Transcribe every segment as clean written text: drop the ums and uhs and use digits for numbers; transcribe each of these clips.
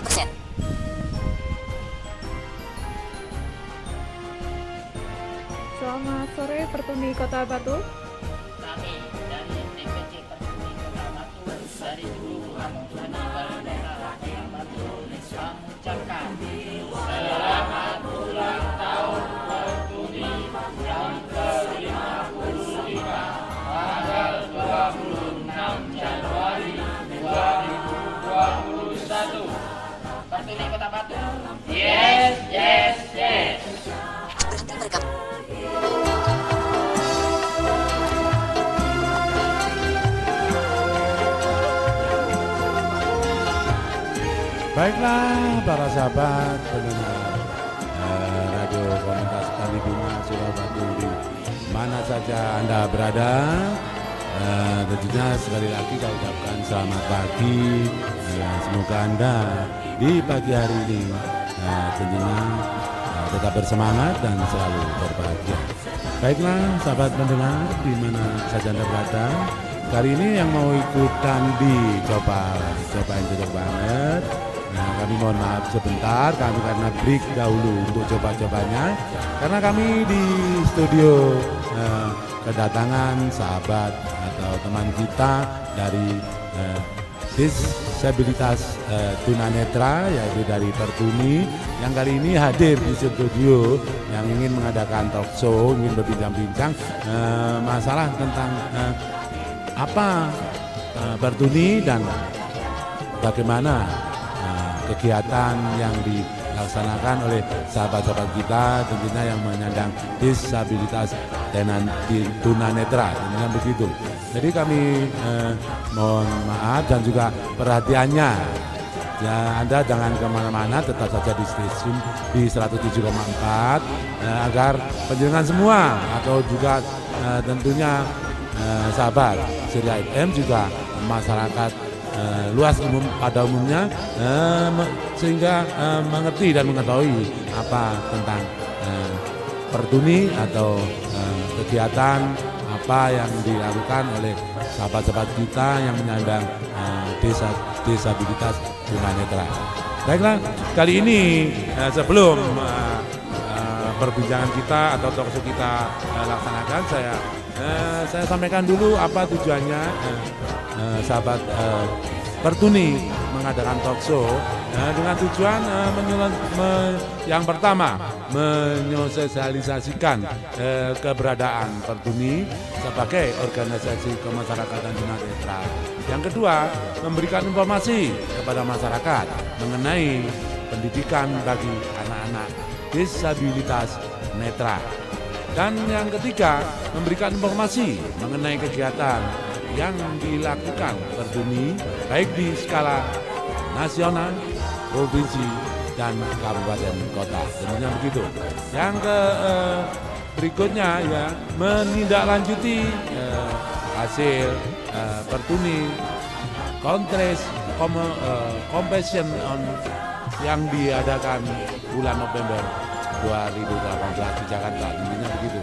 50%. Selamat sore Pertuni Kota Batu. Kami dari TPC Pertuni Kota Batu dari seluruh Pertuni Daerah Kota Batu mengucapkan selamat ulang tahun Pertuni yang ke-55 tanggal 26 Januari 2021. Pertuni Kota Batu. Yes, yes, yes. Berhenti merekam. Baiklah para sahabat pendengar Radio Komunitas Kalibunga Surabaya di mana saja Anda berada, tentunya sekali lagi saya ucapkan selamat pagi. Semoga Anda di pagi hari ini tentunya tetap bersemangat dan selalu berbahagia. Baiklah sahabat pendengar di mana saja Anda berada, kali ini yang mau ikutan di coba yang cocok banget. Nah, kami mohon maaf sebentar, kami karena break dahulu untuk coba-cobanya. Karena kami di studio kedatangan sahabat atau teman kita dari disabilitas tunanetra, yaitu dari Pertuni, yang kali ini hadir di studio yang ingin mengadakan talk show, ingin berbincang-bincang masalah tentang apa Pertuni dan bagaimana kegiatan yang dilaksanakan oleh sahabat-sahabat kita tentunya yang menyandang disabilitas tunanetra, tentunya begitu. Jadi kami mohon maaf dan juga perhatiannya, ya, Anda jangan kemana-mana, tetap saja di stasiun di 107,4 agar penjenengan semua atau juga tentunya sahabat Surya FM juga masyarakat luas umum pada umumnya sehingga mengerti dan mengetahui apa tentang Pertuni atau kegiatan apa yang dilakukan oleh sahabat-sahabat kita yang menyandang disabilitas tunanetra. Baiklah, kali ini sebelum perbincangan kita atau talkshow kita laksanakan, saya sampaikan dulu apa tujuannya sahabat Pertuni mengadakan talkshow dengan tujuan yang pertama menyosialisasikan keberadaan Pertuni sebagai organisasi kemasyarakatan tunanetra. Yang kedua, memberikan informasi kepada masyarakat mengenai pendidikan bagi anak-anak disabilitas netra. Dan yang ketiga, memberikan informasi mengenai kegiatan yang dilakukan Pertuni baik di skala nasional, provinsi, dan kabupaten kota. Tentunya begitu. Yang berikutnya ya menindaklanjuti hasil Pertuni Compassion on yang diadakan bulan November 2018 di Jakarta. Intinya begitu.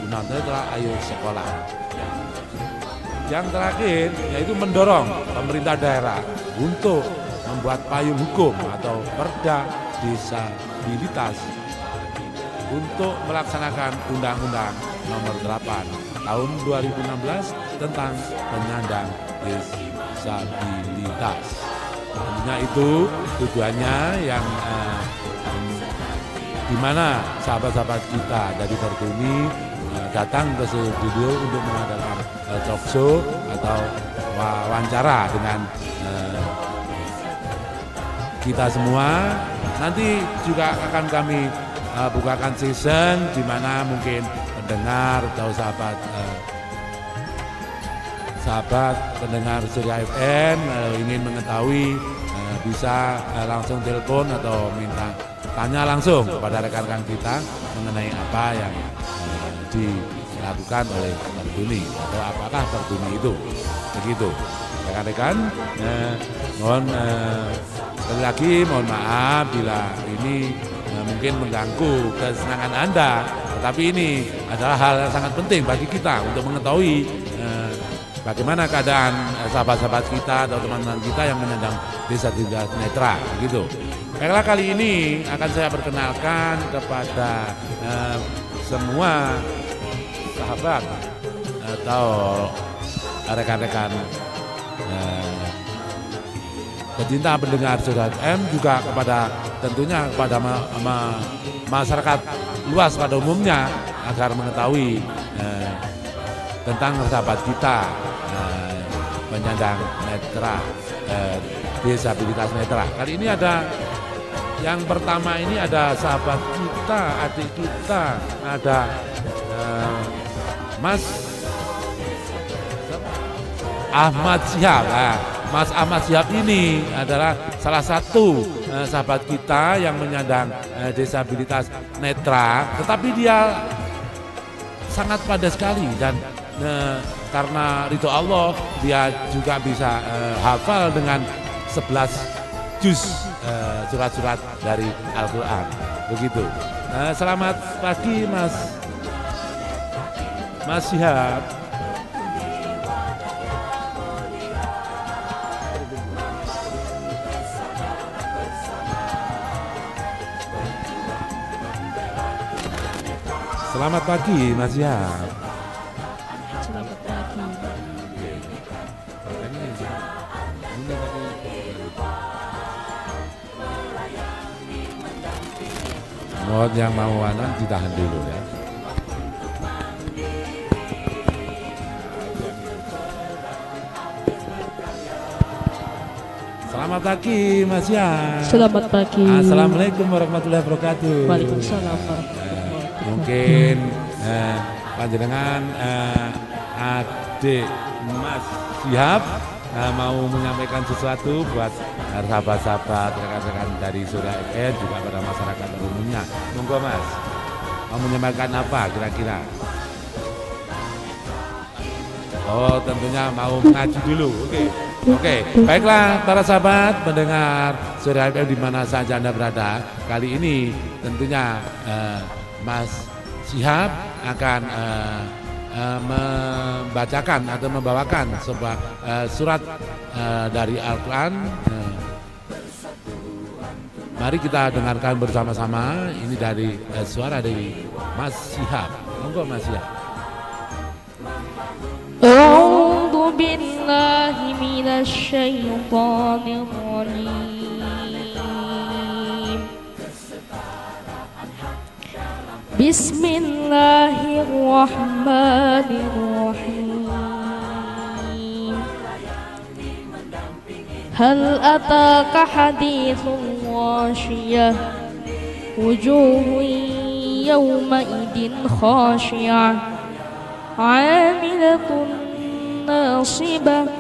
Tunanetra ayo sekolah. Yang terakhir yaitu mendorong pemerintah daerah untuk membuat payung hukum atau perda disabilitas untuk melaksanakan Undang-Undang Nomor 8 Tahun 2016 tentang penyandang disabilitas. Tentunya itu tujuannya yang di mana sahabat-sahabat kita dari Pertuni datang ke studio untuk mengadakan talk show atau wawancara dengan kita semua. Nanti juga akan kami bukakan season di mana mungkin pendengar atau sahabat pendengar Surya FM ingin mengetahui bisa langsung telepon atau minta tanya langsung kepada rekan-rekan kita mengenai apa yang dilakukan oleh Pertuni atau apakah Pertuni itu. Begitu rekan-rekan, mohon sekali lagi mohon maaf bila ini mungkin mengganggu kesenangan Anda, tetapi ini adalah hal yang sangat penting bagi kita untuk mengetahui bagaimana keadaan sahabat-sahabat kita atau teman-teman kita yang menyandang disabilitas netra gitu. Baiklah, kali ini akan saya perkenalkan kepada semua sahabat atau rekan-rekan pecinta pendengar Suara FM, juga kepada tentunya kepada masyarakat luas pada umumnya agar mengetahui tentang sahabat kita penyandang netra, disabilitas netra. Kali ini ada yang pertama, ini ada sahabat kita, adik kita, ada Mas Ahmad Syihab. Mas Ahmad Syihab ini adalah salah satu sahabat kita yang menyandang disabilitas netra, tetapi dia sangat pandai sekali dan karena ridho Allah dia juga bisa hafal dengan 11 juz surat-surat dari Al-Quran. Begitu. Selamat pagi Mas Syihab. Selamat pagi Mas Syihab. Selamat pagi. Mohon yang mau anak ditahan dulu ya. Selamat pagi Mas Syihab. Selamat pagi. Assalamualaikum warahmatullahi wabarakatuh. Waalaikumsalam warahmatullahi wabarakatuh. Mungkin panjenengan adik Mas Syihab mau menyampaikan sesuatu buat sahabat-sahabat, rekan-rekan dari Suara FM, juga pada masyarakat umumnya. Monggo Mas, mau menyampaikan apa kira-kira? Oh, tentunya mau mengaji dulu. Oke. Baiklah para sahabat pendengar Suara FM di mana saja Anda berada. Kali ini tentunya Mas Syihab akan membacakan atau membawakan sebuah surat dari Al-Quran. Mari kita dengarkan bersama-sama. Ini dari suara dari Mas Syihab. Monggo Mas Syihab. A'udzu billahi minasy syaithanir rajim. Bismillahirrahmanirrahim. Hal ataka hadithul ghashiyah, wujuhun yawma idin khashiyah, 'amilatun nasibah,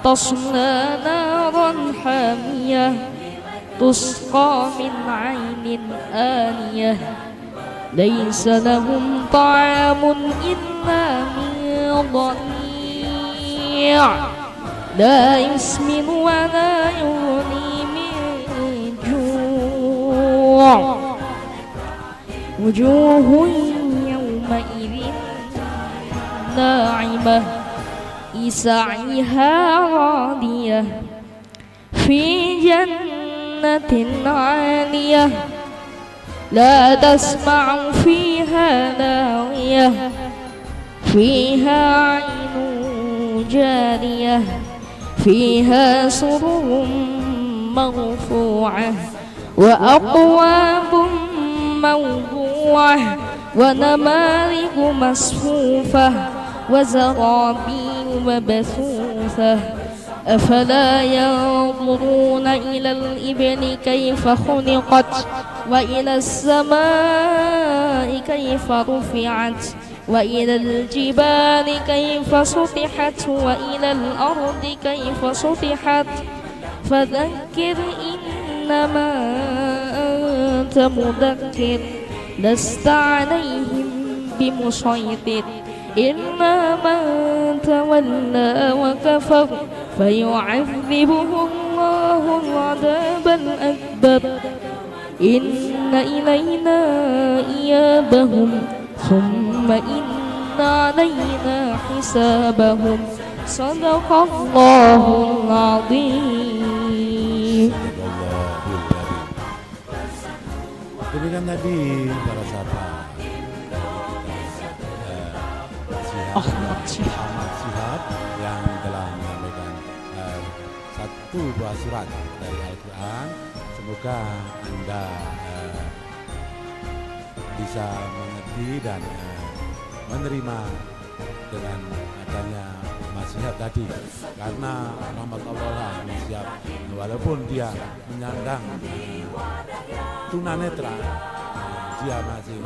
tasla naran hamiyah, tusqa min 'ainin aniyah, laysa lahum ta'amun illa min dhari', la yusminu wa la yughni min ju', wujuhun yawma idin na'imah, isa'iha radiyah, fi jannatin 'aliyah, la tasma'u fiha lagiyah, fiha 'ainun jariyah, fiha sururun marfu'ah, wa aqwabun mawdu'ah, wa namariqu masfufah, wa zarabiyu mabthufah. أفلا ينظرون إلى الإبل كيف خلقت وإلى السماء كيف رفعت وإلى الجبال كيف سطحت وإلى الأرض كيف سطحت فذكر إنما أنت مذكر لست عليهم بمسيطر إلا من تولى وكفر فيعذبه الله العذاب الأكبر إن إلينا إيابهم ثم إن علينا حسابهم Sadaqallahul Azim. Sadaqallahul Azim. Demikian tadi para sahabat Ahmad Syihab. Ahmad Syihab yang telah menyampaikan satu buah surat dari Al-Quran. Semoga Anda bisa mengerti dan menerima dengan adanya Mas Syihab tadi, karena rahmat Allah lah Mas Syihab, walaupun dia menyandang tunanetra, dia masih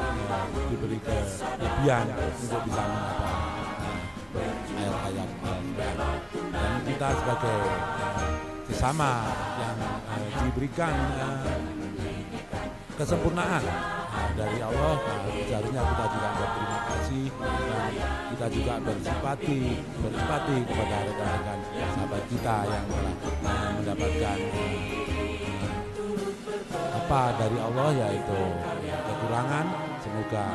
diberi kelebihan untuk bisa menghafal ayat-ayat Al-Quran. Dan kita sebagai sesama yang diberikan kesempurnaan dari Allah, seharusnya kita juga berterima kasih dan kita juga bersimpati kepada rekan-rekan sahabat kita yang telah mendapatkan apa dari Allah, yaitu kekurangan. Semoga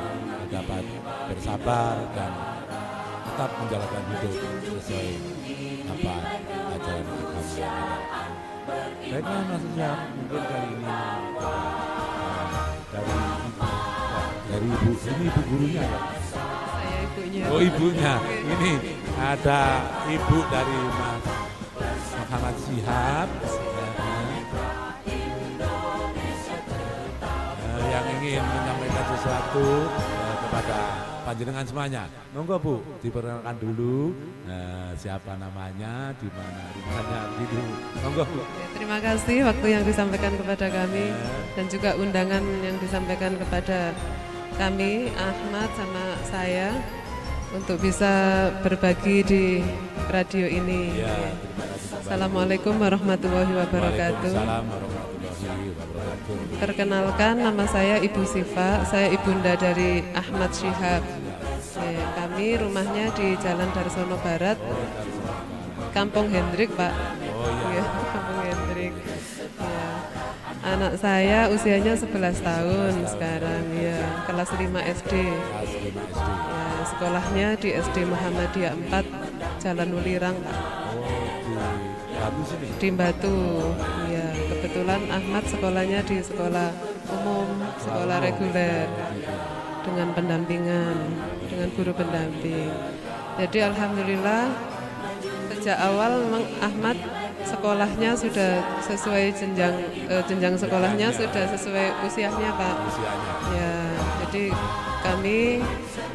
dapat bersabar dan tetap menjalankan hidup sesuai apa ajaran agama yang ada. Baiklah Mas Syihab, mungkin kali ini dari ibu, ini ibu gurunya ya? Saya ibunya. Oh ibunya, ini ada ibu dari Mas Muhammad Syihab yang ingin menyampaikan sesuatu kepada panjenengan semuanya. Monggo Bu, diperkenalkan dulu siapa namanya, di mana gitu. Monggo Bu. Terima kasih waktu yang disampaikan kepada kami dan juga undangan yang disampaikan kepada kami, Ahmad sama saya, untuk bisa berbagi di radio ini. Ya, terima kasih. Assalamualaikum warahmatullahi wabarakatuh. Waalaikumsalam warahmatullahi wabarakatuh. Perkenalkan, nama saya Ibu Sifa, saya ibunda dari Ahmad Syihab. Kami rumahnya di Jalan Darsono Barat, Kampung Hendrik, Pak. Oh iya. Ya, Kampung Hendrik. Ya. Anak saya usianya 11 tahun sekarang, ya, kelas 5 SD. Kelas 5 SD. Ya, sekolahnya di SD Muhammadiyah 4, Jalan Ulirang, Pak. Oh, di Batu sini. Di Batu. Ya, kebetulan Ahmad sekolahnya di sekolah umum, sekolah reguler dengan pendampingan, dengan guru pendamping. Jadi alhamdulillah sejak awal memang Ahmad sekolahnya sudah sesuai jenjang sekolahnya sudah sesuai usianya, Pak. Usianya. Ya, jadi kami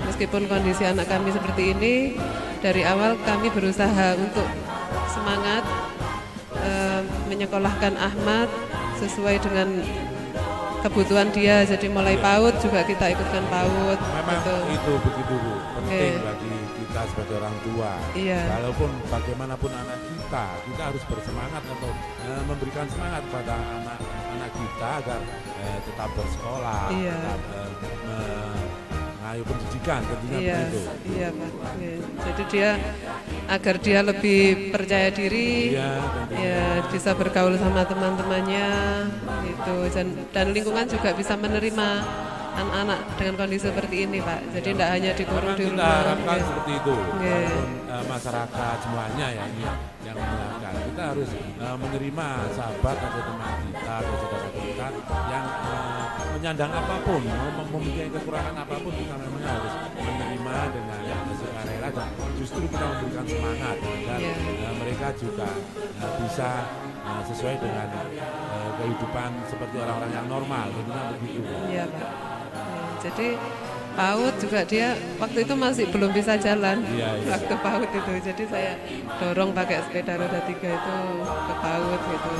meskipun kondisi anak kami seperti ini, dari awal kami berusaha untuk semangat menyekolahkan Ahmad sesuai dengan kebutuhan dia. Jadi mulai PAUD juga kita ikutkan PAUD. Memang gitu. itu begitu Bu, penting Oke. bagi kita sebagai orang tua. Iya. Walaupun bagaimanapun anak kita harus bersemangat untuk memberikan semangat kepada anak kita agar tetap bersekolah, Iya. tetap mengayu pendidikan, tentunya Iya, begitu. iya Pak. Iya. Jadi dia agar dia lebih percaya diri, Iya, tentunya. ya bisa bergaul sama teman-temannya, gitu. Dan lingkungan juga bisa menerima anak-anak dengan kondisi seperti ini, Pak. Jadi tidak hanya dikurung Memang di kita rumah. harapkan ya. seperti itu. Iya. Walaupun masyarakat semuanya ya ini yang mendengarkan, kita harus menerima sahabat atau teman kita atau saudara kita yang menyandang apapun, mempunyai kekurangan apapun, kita memang harus menerima dengan sukarela dan justru kita memberikan semangat agar Iya. mereka juga bisa sesuai dengan kehidupan seperti orang-orang yang normal, tentunya begitu. Iya, Pak. Ya, jadi PAUD juga dia waktu itu masih belum bisa jalan. Iya, iya. Waktu PAUD itu. Jadi saya dorong pakai sepeda roda 3 itu ke PAUD gitu.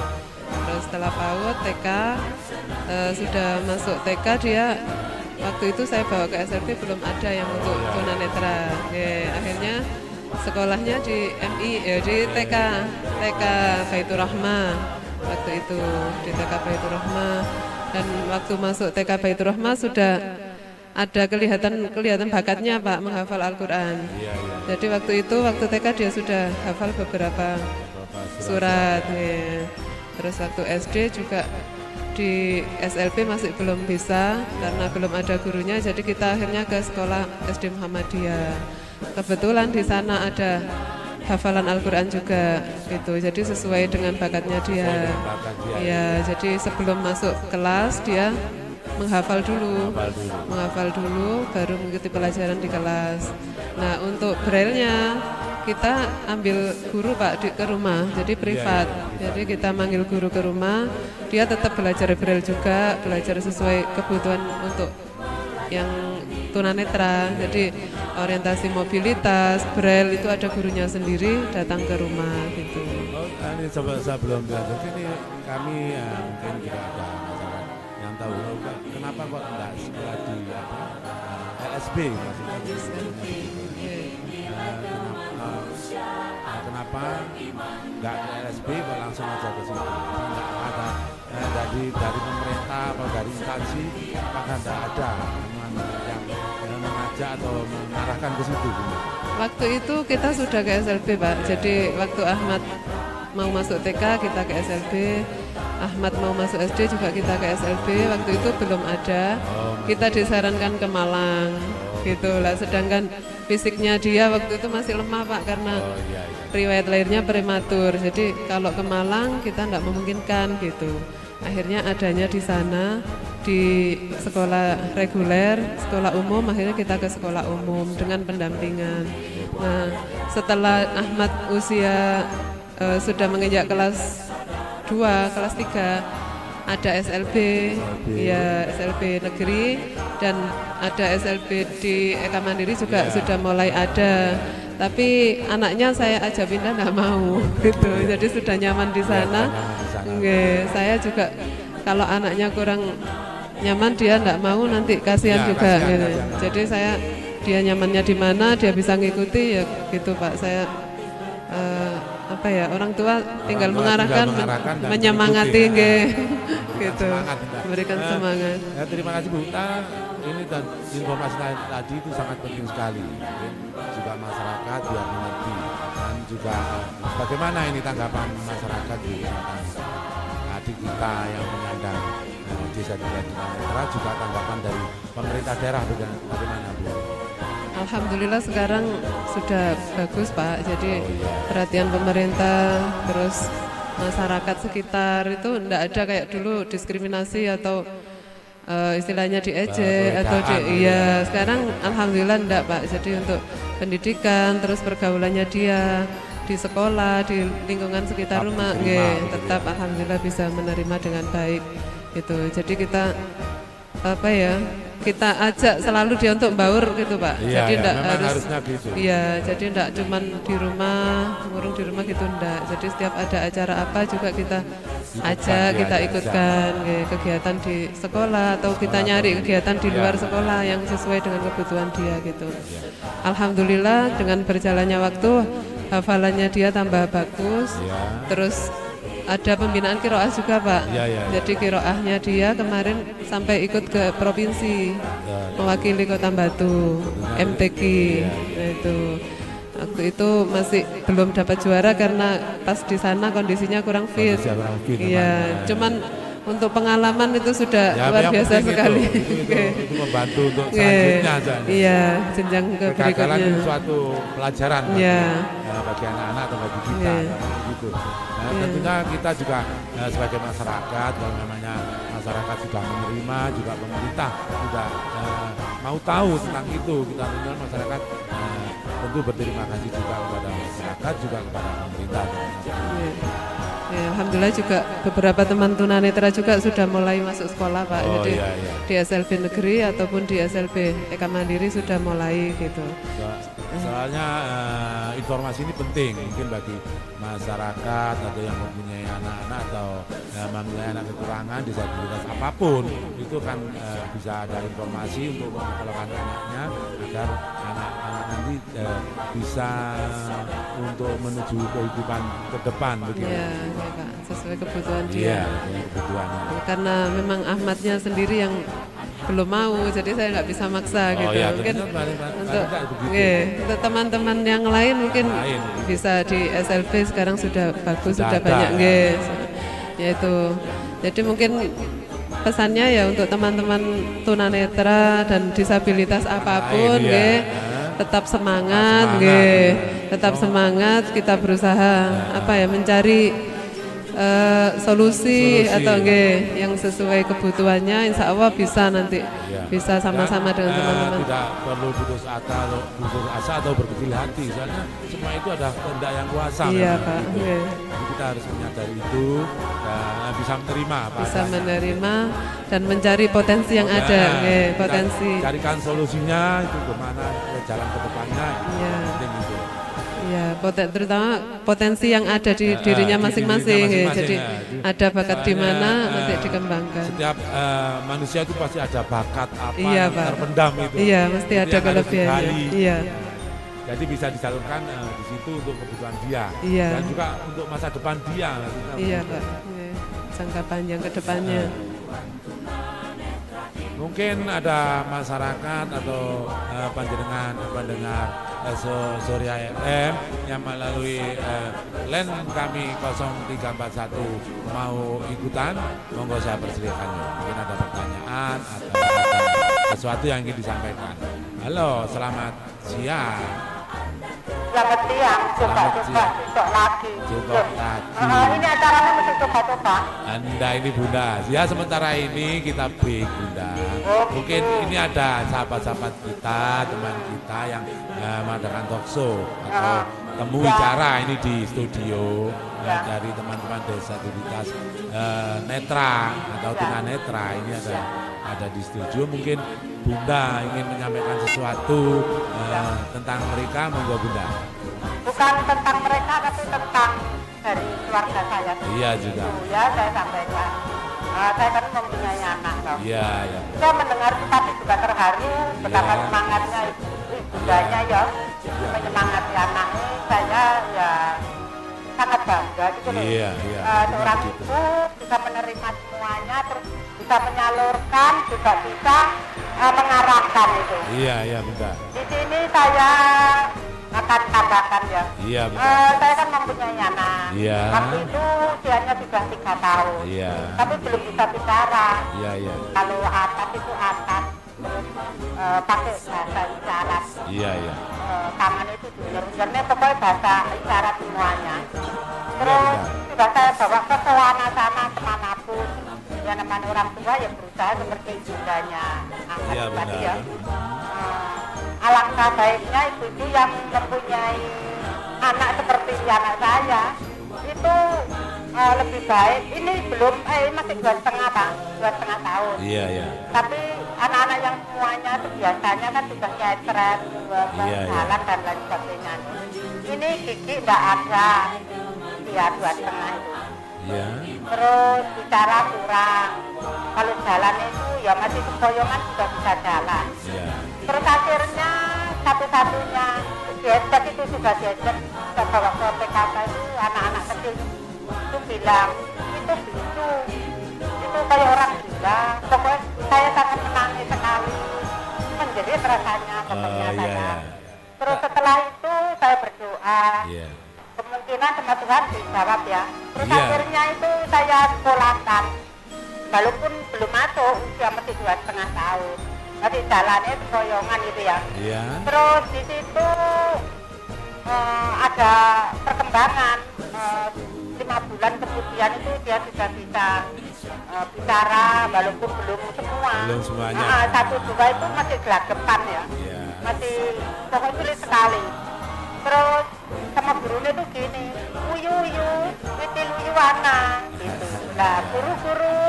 Terus setelah PAUD TK sudah masuk TK, dia waktu itu saya bawa ke SLB belum ada yang untuk tunanetra. Ya, akhirnya sekolahnya di MI di TK Baitur Rahmah waktu itu, di TK Baitur Rahmah. Dan waktu masuk TK Baitur Rahmah sudah ada kelihatan bakatnya, Pak, menghafal Al-Quran. Iya, iya. Jadi waktu TK dia sudah hafal beberapa surat. Ya. Terus waktu SD juga di SLB masih belum bisa karena belum ada gurunya. Jadi kita akhirnya ke sekolah SD Muhammadiyah. Kebetulan di sana ada hafalan Al-Quran juga gitu. Jadi sesuai dengan bakatnya dia. Bakat dia. Ya, jadi sebelum masuk kelas dia menghafal dulu, baru mengikuti pelajaran di kelas. Nah, untuk braille-nya kita ambil guru Pak ke rumah, jadi privat. Jadi kita manggil guru ke rumah, dia tetap belajar braille juga, belajar sesuai kebutuhan untuk yang tunanetra. Jadi orientasi mobilitas, braille itu ada gurunya sendiri datang ke rumah gitu. Oh, ini sebelum belajar ini kami mungkin juga ada masyarakat yang tahu kenapa kok enggak sekolah di LSB maksudnya. Kenapa enggak ke LSB kok langsung aja ke situ? Enggak ada dari pemerintah atau dari instansi apakah enggak ada yang mengajak atau mengarahkan ke situ? Waktu itu kita sudah ke SLB Pak, jadi waktu Ahmad mau masuk TK kita ke SLB, Ahmad mau masuk SD juga kita ke SLB, waktu itu belum ada, kita disarankan ke Malang gitu lah, sedangkan fisiknya dia waktu itu masih lemah Pak karena riwayat lahirnya prematur, jadi kalau ke Malang kita tidak memungkinkan gitu. Akhirnya adanya di sana di sekolah reguler, sekolah umum, akhirnya kita ke sekolah umum dengan pendampingan. Nah, setelah Ahmad usia sudah menginjak kelas 2, kelas 3, ada SLB, ya SLB negeri dan ada SLB di Eka Mandiri juga sudah mulai ada. Tapi anaknya saya ajak pindah nggak mau gitu, jadi sudah nyaman di sana. Saya juga kalau anaknya kurang nyaman dia nggak mau nanti kasihan juga. Gitu. Jadi dia nyamannya di mana dia bisa ngikuti ya gitu Pak. Saya orang tua tinggal mengarahkan menyemangati gitu, memberikan semangat. Ya, terima kasih Bu. Ini dan informasi tadi itu sangat penting sekali. Mungkin juga masyarakat biar mengerti dan juga bagaimana ini tanggapan masyarakat di adik kita yang menyandang desa-desa tunanetra, juga tanggapan dari pemerintah daerah bagaimana Bu? Alhamdulillah sekarang sudah bagus Pak, jadi perhatian pemerintah, terus masyarakat sekitar itu enggak ada kayak dulu diskriminasi atau istilahnya diejek atau sekarang alhamdulillah enggak Pak. Jadi untuk pendidikan terus pergaulannya dia di sekolah, di lingkungan sekitar rumah tetap alhamdulillah bisa menerima dengan baik gitu. Jadi kita kita ajak selalu dia untuk baur gitu Pak. Jadi enggak harusnya gitu. Iya, jadi enggak cuman di rumah, ngurung di rumah gitu enggak. Jadi setiap ada acara apa juga kita ajak, kita ikutkan kegiatan di sekolah atau kita nyari kegiatan di luar sekolah yang sesuai dengan kebutuhan dia gitu. Alhamdulillah dengan berjalannya waktu hafalannya dia tambah bagus. Terus ada pembinaan kiroah juga Pak. Jadi kiroahnya dia kemarin sampai ikut ke provinsi mewakili Kota Batu, MTQ. Nah, itu waktu itu masih belum dapat juara karena pas di sana kondisinya kurang fit. Iya, cuman untuk pengalaman itu sudah luar biasa sekali. Itu membantu untuk selanjutnya. Iya, jenjang ke berikutnya. Itu suatu pelajaran bagi anak-anak atau bagi kita. Gitu. Nah, tentunya kita juga sebagai masyarakat, kalau namanya masyarakat sudah menerima, juga pemerintah sudah mau tahu tentang itu, kita tentunya masyarakat tentu berterima kasih juga kepada masyarakat, juga kepada pemerintah. Ya, alhamdulillah juga beberapa teman tunanetra juga sudah mulai masuk sekolah Pak. Jadi di SLB negeri ataupun di SLB Eka Mandiri sudah mulai gitu. Soalnya informasi ini penting mungkin bagi masyarakat atau yang mempunyai anak-anak atau mempunyai anak kekurangan disabilitas apapun, itu kan bisa ada informasi untuk menyekolahkan anaknya agar anak-anak nanti bisa untuk menuju kehidupan ke depan begitu. Iya Pak, sesuai kebutuhan dia. Kebutuhannya. Karena memang Ahmadnya sendiri yang belum mau, jadi saya nggak bisa maksa gitu. Mungkin untuk teman-teman yang lain mungkin bisa di SLB sekarang sudah bagus, sudah banyak yaitu. Jadi mungkin pesannya ya untuk teman-teman tunanetra dan disabilitas apapun tetap semangat, nggih. Tetap semangat, kita berusaha mencari solusi atau nggih yang sesuai kebutuhannya, insya Allah bisa nanti bisa sama-sama dengan teman-teman. Tidak perlu putus asa atau berkecil hati, soalnya semua itu ada kehendak yang kuasa. Iya memang, Pak. gitu. Nggih. Jadi kita harus menyadari itu dan bisa menerima. Bisa menerima dan mencari potensi yang ada, nggih, potensi. Carikan solusinya itu gimana jalan ke depannya. Iya. Penting itu. Ya, terutama potensi yang ada di dirinya masing-masing. Jadi ada bakat di mana nanti dikembangkan. Setiap manusia itu pasti ada bakat apa Iya, yang Pak. terpendam itu. Iya, mesti Itu ada yang harus kelebihannya. digali. Iya. Jadi bisa disalurkan di situ untuk kebutuhan dia Iya. dan juga untuk masa depan dia. Iya, Pak. Iya. Jangka panjang ke depannya. Mungkin ada masyarakat atau panjenengan pendengar Surya FM yang melalui line kami 0341 mau ikutan, monggo saya persilakan. Mungkin ada pertanyaan atau ada sesuatu yang ingin disampaikan. Halo, selamat siang. Selamat siang, coba-coba besok lagi. Coba lagi. Ini acaranya mesti coba-coba. Anda ini Bunda, ya sementara ini kita break Bunda. Mungkin ini ada sahabat-sahabat kita, teman kita yang mengadakan talk show atau temu bicara ini di studio dari teman-teman disabilitas netra atau tunanetra ini ada di studio. Mungkin Bunda ingin menyampaikan sesuatu tentang mereka, monggo Bunda. Bukan tentang mereka, tapi tentang dari keluarga saya. Iya juga. Ya, saya sampaikan. Saya kan mempunyai anak. Iya, iya. Saya mendengar tapi juga terharu betapa semangatnya ibundanya ya menyemangati anaknya. Saya ya sangat bangga gitu loh. Iya, iya. Seorang ibu bisa menerima semuanya, terus bisa menyalurkan, juga bisa mengarahkan itu. Iya, iya Bunda. Di sini saya akan tambahkan ya. Iya Bunda. Saya kan mempunyai anak. Iya. Waktu itu usianya sudah 3 tahun. Iya. Tapi belum bisa bicara. Iya, iya. Kalau atas itu atas, terus pakai bahasa isyarat. Iya, iya. Tangan itu diundur-undurnya, pokoknya bahasa isyarat semuanya. Terus benar. sudah saya bawa ke sana kemanapun. Ya namanya orang tua yang berusaha seperti ibundanya. Iya, Tadi benar. ya. Alangkah baiknya ibu-ibu yang mempunyai anak seperti anak saya itu lebih baik. Ini belum, masih 2,5 Pak, 2,5 tahun. Iya, iya. Tapi anak-anak yang semuanya itu biasanya kan sudah catret, Iya, jalan dan lain sebagainya. Ini gigi tidak ada, dia 2,5 itu. Iya. Terus bicara kurang. Kalau jalan itu ya masih sempoyongan sudah bisa jalan. Iya. Terus akhirnya satu-satunya diajak itu juga diajak ke bawa ke PKK itu anak-anak kecil itu bilang itu bisu, itu kayak orang gila. Pokoknya saya sangat menangis sekali, menjerit rasanya katanya Iya, saya. iya. Terus setelah itu saya berdoa. Iya. Kemungkinan sama Tuhan dijawab ya. Terus Iya. akhirnya itu saya sekolahkan. Walaupun belum masuk, usia masih 2,5 tahun. Tapi jalannya sempoyongan gitu ya. Iya. Terus di situ ada perkembangan. 5 bulan kemudian itu dia sudah bisa bicara, walaupun belum semua. Belum semuanya. 1, 2 itu masih gelagapan ya. Iya. Masih pokoknya sulit sekali. Terus sama gurunya tuh gini, uyu pensil uyu mana gitu. Nah guru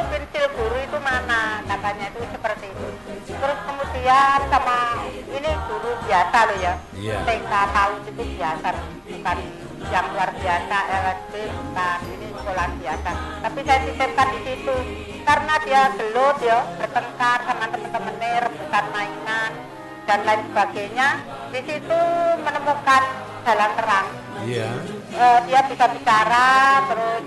pensil guru itu mana, katanya itu seperti itu. Terus kemudian sama ini guru biasa loh ya, Iya. TK PAUD itu biasa, bukan yang luar biasa, LSD bukan, ini sekolah biasa. Tapi saya titipkan di situ karena dia gelut ya, bertengkar sama teman-temannya, rebutan mainan dan lain sebagainya. Di situ menemukan jalan terang. Iya. Dia bisa bicara, terus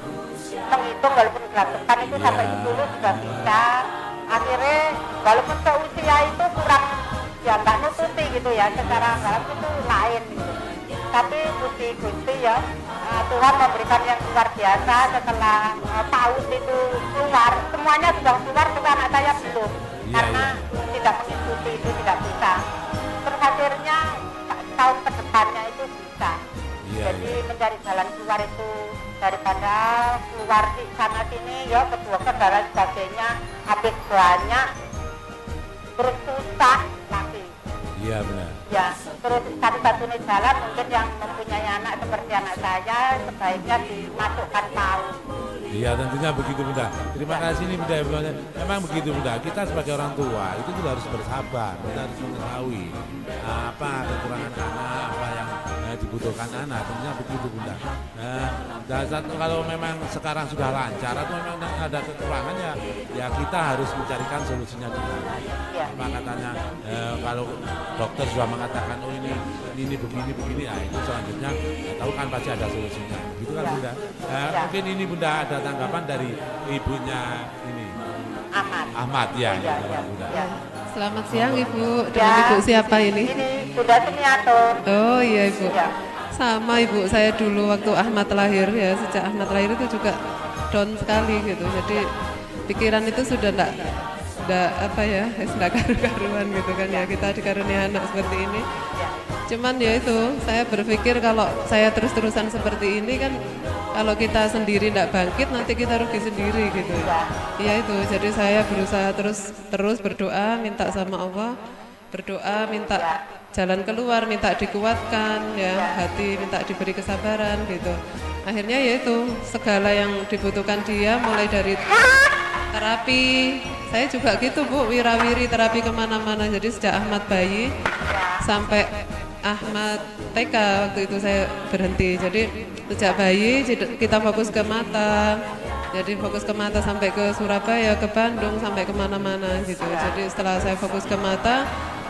menghitung walaupun gelagapan itu sampai 10 juga bisa. Akhirnya walaupun seusia itu kurang, ya nggak nututi gitu ya, secara dalam itu lain gitu. Tapi Gusti ya, Tuhan memberikan yang luar biasa. Setelah PAUD itu keluar, semuanya sudah keluar, tapi anak saya belum. Iya, Karena tidak mengikuti itu, tidak bisa. Terus akhirnya mencari jalan keluar itu daripada keluar di sana sini ya kedua dan sebagainya habis banyak terus susah lagi. Iya benar. Ya, terus satu-satunya jalan mungkin yang mempunyai anak seperti anak saya sebaiknya dimasukkan PAUD. Iya tentunya begitu Bunda. Terima kasih nih Bunda. Memang begitu Bunda. Kita sebagai orang tua itu juga harus bersabar. Kita harus mengetahui apa kekurangan anak, apa yang dibutuhkan anak. Tentunya begitu Bunda. Dan satu kalau memang sekarang sudah lancar atau memang ada kekurangan ya kita harus mencarikan solusinya di mana. Apa katanya kalau dokter sudah mengatakan oh ini begini ya itu selanjutnya tahu kan pasti ada solusinya. Gitu kan Bunda. Mungkin ini Bunda ada tanggapan dari ibunya ini Ahmad ya. Selamat siang Ibu, dengan Ibu siapa ini? Ini Bunda Sumiatur. Oh iya Ibu, Ya. sama Ibu, saya dulu waktu Ahmad lahir ya, sejak Ahmad lahir itu juga down sekali gitu, jadi pikiran itu sudah enggak apa ya, enggak karu-karuan gitu kan ya, kita dikaruniai anak seperti ini. Cuman ya itu, saya berpikir kalau saya terus-terusan seperti ini kan, kalau kita sendiri tidak bangkit nanti kita rugi sendiri gitu. Iya itu, jadi saya berusaha terus berdoa, minta sama Allah, berdoa, minta jalan keluar, minta dikuatkan ya, hati minta diberi kesabaran gitu. Akhirnya ya itu, segala yang dibutuhkan dia mulai dari terapi, saya juga gitu Bu, wirawiri terapi kemana-mana. Jadi sejak Ahmad bayi sampai Ahmad TK waktu itu saya berhenti. Jadi sejak bayi kita fokus ke mata. Jadi fokus ke mata sampai ke Surabaya, ke Bandung, sampai kemana-mana gitu. Jadi setelah saya fokus ke mata,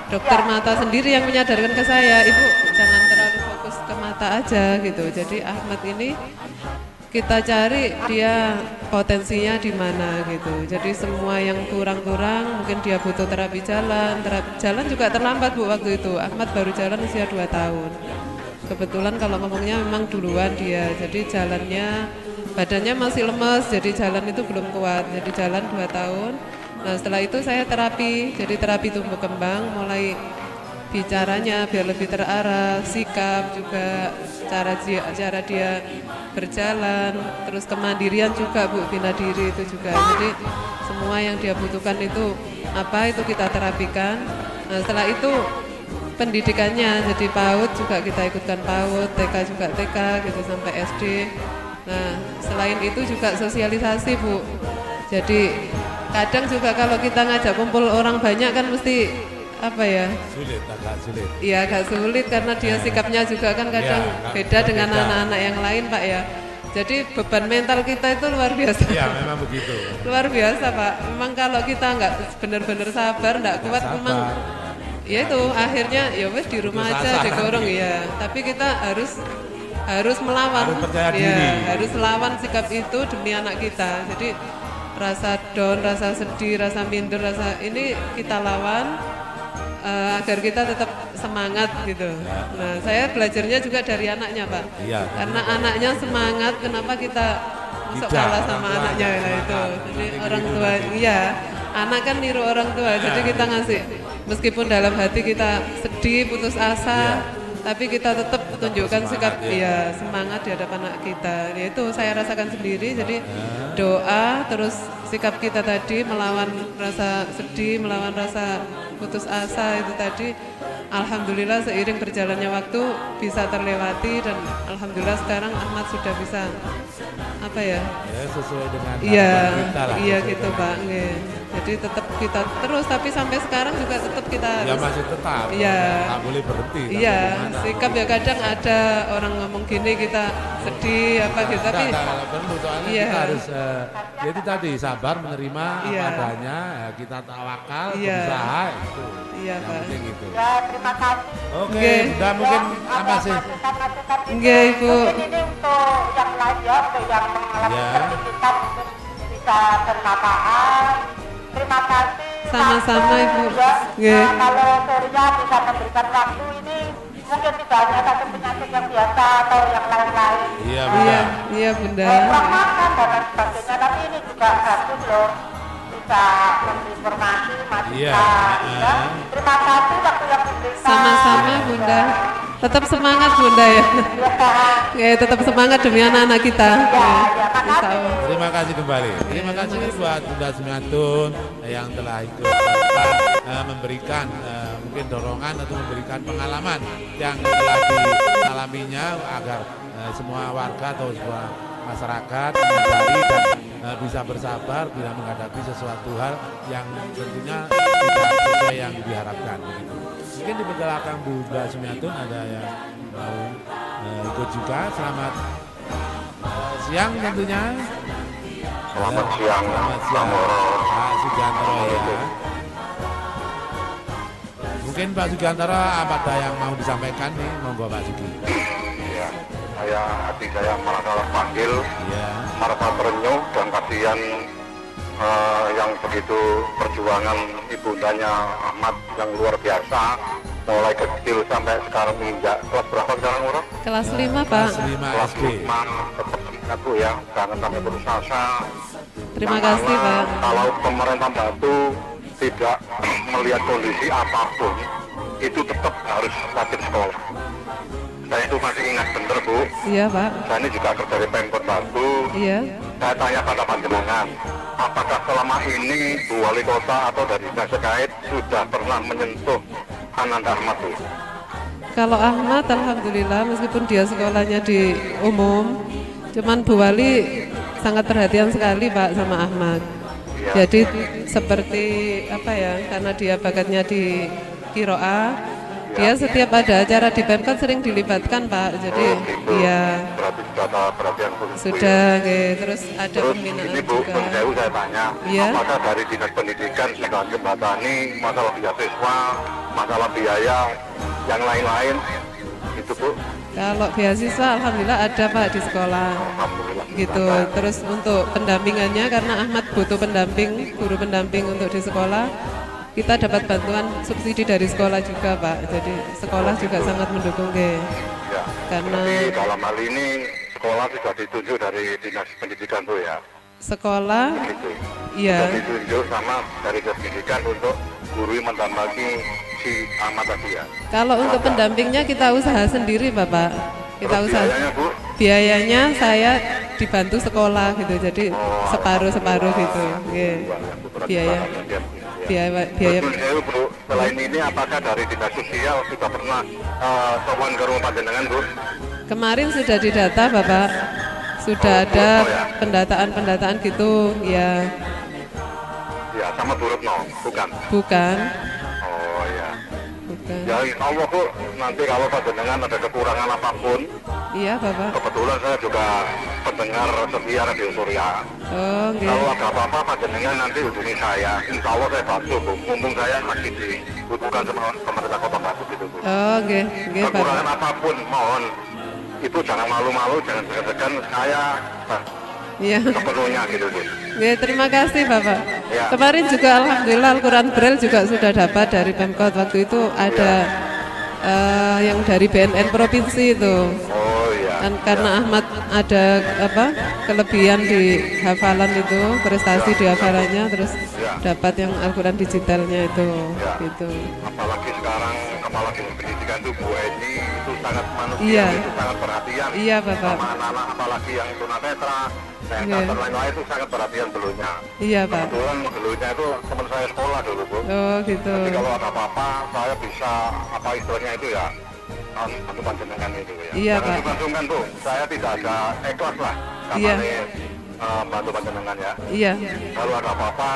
dokter mata sendiri yang menyadarkan ke saya, Ibu jangan terlalu fokus ke mata aja gitu. Jadi Ahmad ini kita cari dia potensinya di mana gitu. Jadi semua yang kurang-kurang mungkin dia butuh terapi jalan. Terapi jalan juga terlambat Bu waktu itu. Ahmad baru jalan usia 2 tahun. Kebetulan kalau ngomongnya memang duluan dia. Jadi jalannya, badannya masih lemes, jadi jalan itu belum kuat. Jadi jalan 2 tahun. Nah setelah itu saya terapi. Jadi terapi tumbuh kembang, mulai bicaranya biar lebih terarah, sikap juga, cara dia berjalan, terus kemandirian juga Bu, bina diri itu juga. Jadi semua yang dia butuhkan itu apa itu kita terapikan. Nah setelah itu pendidikannya jadi PAUD juga kita ikutkan PAUD, TK juga TK gitu sampai SD. Nah selain itu juga sosialisasi Bu. Jadi kadang juga kalau kita ngajak kumpul orang banyak kan mesti apa ya? Agak sulit. Iya agak sulit karena dia sikapnya juga kan kadang beda dengan anak-anak yang lain Pak ya. Jadi beban mental kita itu luar biasa. Iya memang begitu. Luar biasa Pak. Memang kalau kita nggak benar-benar sabar, nggak kuat memang. Ya itu akhirnya ya wes di rumah aja digorong ya. Tapi kita harus melawan. Harus percaya diri. Harus lawan sikap itu demi anak kita. Jadi rasa down, rasa sedih, rasa minder, rasa ini kita lawan. Agar kita tetap semangat gitu. Nah, saya belajarnya juga dari anaknya, Pak. Iya. Karena anaknya semangat, kenapa kita masuk kalah sama anaknya nah itu. Jadi orang tua, iya, anak kan niru orang tua. Jadi kita ngasih, meskipun dalam hati kita sedih, putus asa, tapi kita tetap tunjukkan sikap semangat di hadapan anak kita. Itu saya rasakan sendiri. Jadi doa, terus sikap kita tadi melawan rasa sedih, melawan rasa putus asa itu tadi, alhamdulillah seiring berjalannya waktu bisa terlewati dan alhamdulillah sekarang Ahmad sudah bisa apa ya? Ya sesuai dengan harapan kita lah. Iya gitu Pak. Jadi tetap kita terus tapi sampai sekarang juga tetap kita harus, masih tetap. Iya. Nggak boleh berhenti. Iya, sikap ya kadang ada orang ngomong gini kita sedih apa gitu tapi perlu soalnya kita harus ya itu tadi sabar menerima apa adanya, kita tawakal, berusaha itu. Iya Pak. Gitu. Ya terima kasih. Oke, udah mungkin apa sih? Nggih Ibu. Ini untuk yang lain ya, untuk yang mengalami seperti kita mungkin bisa bermanfaat. Terima kasih. Sama-sama Ibu. Ya, kalau Surya bisa memberikan waktu ini mungkin tidak hanya satu penyakit yang biasa atau yang lain-lain. Iya Bunda. Iya Bunda. Kurang makan dan lain sebagainya, tapi ini juga bagus loh. Bisa memberi informasi, masih bisa. Ya. Terima kasih waktu yang diberikan. Sama-sama Bunda. Tetap semangat Bunda ya. Ya, tetap semangat demi anak-anak kita. Ya, Insya Allah. Terima kasih kembali. Terima kasih buat Bunda Sumiatun yang telah ikut serta memberikan mungkin dorongan atau memberikan pengalaman yang telah dialaminya agar semua warga atau semua masyarakat menyadari dan bisa bersabar bila menghadapi sesuatu hal yang tentunya tidak sesuai yang diharapkan. Begitu. Mungkin di belakang Bunda Sumiatun ada yang mau ikut juga. Selamat siang tentunya. Selamat siang, Pak Sugantoro ya. Mungkin Pak Sugantoro ada yang mau disampaikan nih, monggo Pak Sugi. Ya, hati saya merasa panggil, Iya. merasa terenyuh dan kasihan yang begitu perjuangan ibundanya Ahmad yang luar biasa, mulai kecil sampai sekarang menginjak kelas berapa sekarang Ura? Kelas 5 Pak. Kelas 5 Kelas SD. 5, tetap ingat Bu ya, jangan sampai putus asa. Terima kasih Pak. Kalau pemerintah bantu tidak melihat kondisi apapun, itu tetap harus wajib sekolah. Saya itu masih ingat bener Bu, Iya Pak. saya ini juga kerja di Pemkot Batu. Iya. Saya tanya pada panjenengan, apakah selama ini Bu Wali Kota atau dari dinas terkait sudah pernah menyentuh Ananda Ahmad Bu? Kalau Ahmad alhamdulillah meskipun dia sekolahnya di umum, cuman Bu Wali sangat perhatian sekali Pak sama Ahmad. Iya. Jadi seperti apa ya, karena dia bakatnya di Kiroa, dia setiap ada acara di Pemkot sering dilibatkan Pak. Jadi Gitu. iya Berarti sudah ada perhatian khusus Bu, ya? sudah, terus ada Terus pembinaan ini Bu, juga. saya tanya, Iya. apakah dari dinas pendidikan sudah jembatani masalah beasiswa, masalah biaya, yang lain-lain, itu Bu? Kalau beasiswa alhamdulillah ada Pak di sekolah. Alhamdulillah. Gitu. Terus untuk pendampingannya karena Ahmad butuh pendamping, guru pendamping untuk di sekolah, kita dapat bantuan subsidi dari sekolah juga Pak. Jadi sekolah juga sangat mendukung ke. Ya. Karena Jadi dalam hal ini sekolah sudah ditunjuk dari dinas pendidikan Bu ya? sekolah, Gitu. iya, Sudah ditunjuk sama dari dinas pendidikan untuk guru yang mendampingi si Ahmad tadi ya? kalau untuk pendampingnya kita usaha sendiri Bapak. Kita Terus usaha. biayanya Bu? Biayanya saya dibantu sekolah gitu. Jadi separuh-separuh gitu. Nggih. Biaya. Biaya Terus saya Bu, selain ini apakah dari dinas sosial sudah pernah sowan ke rumah panjenengan Bu? kemarin sudah didata Bapak. Sudah ada pendataan-pendataan gitu ya. Ya sama Bu Retno, bukan? Bukan. Oh ya. Bukan. Ya insya Allah Bu, nanti kalau panjenengan ada kekurangan apapun, Iya Bapak. kebetulan saya juga pendengar setia Radio Surya. Oh, nggih. Kalau ada apa-apa panjenengan nanti hubungi saya. Insya Allah saya bantu Bu, mumpung saya masih dibutuhkan sama pemerintah Kota Batu gitu Bu. Oh, nggih, nggih Bapak. Kekurangan apapun mohon itu jangan malu-malu, jangan segan-segan, saya Iya. sepenuhnya gitu Bu. Nggih, terima kasih Bapak. Ya. Kemarin juga alhamdulillah Al-Quran Braille juga sudah dapat dari Pemkot. Waktu itu ada yang dari BNN provinsi itu. Oh iya. Kan karena Ahmad ada kelebihan di hafalan itu, prestasi di hafalannya, terus dapat yang Al-Quran digitalnya itu, gitu. Apalagi sekarang kepala dinas pendidikan itu Bu Eni itu sangat manusia, Iya. itu sangat perhatian Iya Bapak. sama anak-anak, apalagi yang tunanetra, yang Iya. dan lain-lain itu sangat perhatian belunya. Iya Pak. Kebetulan belunya itu teman saya sekolah dulu Bu. Oh gitu. Jadi kalau ada apa-apa saya bisa apa istilahnya itu ya bantu panjenengan itu ya. Iya, Jangan Pak. dibandingkan Bu, saya tidak ada ikhlas lah Iya. bantu panjenengan ya. Iya. Kalau ada apa-apa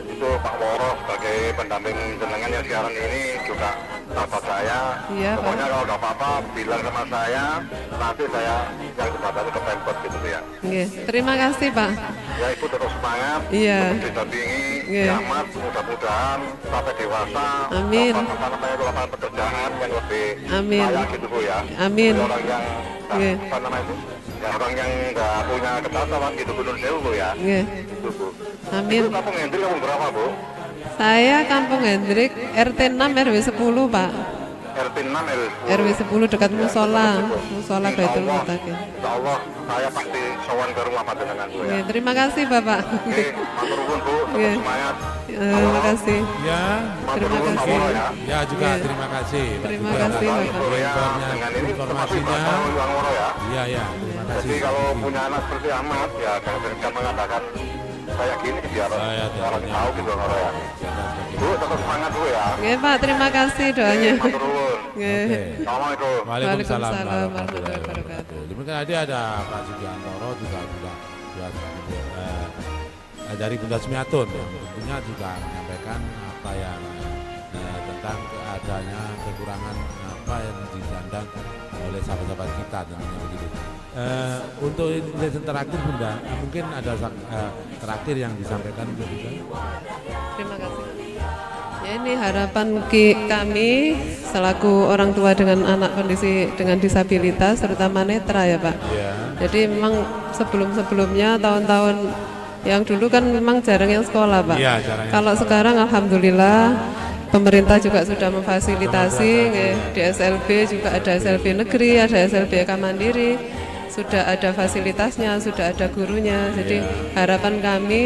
itu Pak Woro sebagai pendamping jenengan yang siaran ini juga sahabat saya. Iya, Pak. Pokoknya kalau ada apa-apa bilang sama saya, nanti saya yang jembatan ke Pemkot gitu ya. Nggih. Terima kasih Pak. Ya Ibu terus semangat, Iya. terus didampingi, Iya. kiamat, mudah-mudahan sampai dewasa, Amin. dapat lapangan pekerjaan yang lebih Amin. layak gitu Bu ya. Amin. Jadi orang yang Iya. apa namanya itu? Ya, orang yang nggak punya ketaatan gitu Gunung Sewu Bu ya. Nggih. Itu Bu. Amin. Itu kampung Hendrik kampung berapa Bu? Saya Kampung Hendrik RT 6 RW 10 Pak. RT 6 RW 10 dekat musola Baitul Mutakin. Insya Allah saya pasti sowan ke rumah panjenengan Bu ya. Terima kasih Bapak. Oke, matur nuwun Bu, tetap Oke. semangat. Terima kasih. Ya, Matur Terima nuwun Pak kasih. Moro ya. ya juga Iya. terima kasih. Pak Terima juga kasih, atas Bapak. Ya, informasinya. dengan ini termasuk informasinya. Pak Moro ya. Iya, ya, terima kasih. Jadi kalau punya anak seperti Ahmad ya jangan sering mengatakan kayak gini biar Ya, orang tahu gitu Moro ya. Bu, tetap semangat Bu ya. Oke Pak, terima kasih doanya. Matur nuwun. Oke. Oke. Assalamualaikum. Waalaikumsalam Waalaikumsalam warahmatullahi wabarakatuh. Demikian tadi ada Pak Sugiantoro juga dari Bunda Sumiatun yang tentunya juga menyampaikan apa yang tentang adanya kekurangan apa yang didandang oleh sahabat-sahabat kita tentunya begitu. Untuk lesson terakhir Bunda, mungkin ada terakhir yang disampaikan untuk Bunda. Terima kasih. Ya, ini harapan kami selaku orang tua dengan anak kondisi dengan disabilitas terutama netra ya Pak. Ya. Jadi memang sebelum-sebelumnya tahun-tahun yang dulu kan memang jarang yang sekolah Pak. Iya, jarang yang Kalau sekarang alhamdulillah pemerintah juga sudah memfasilitasi di SLB juga ada SLB negeri, ada SLB Eka Mandiri, sudah ada fasilitasnya, sudah ada gurunya. Jadi harapan kami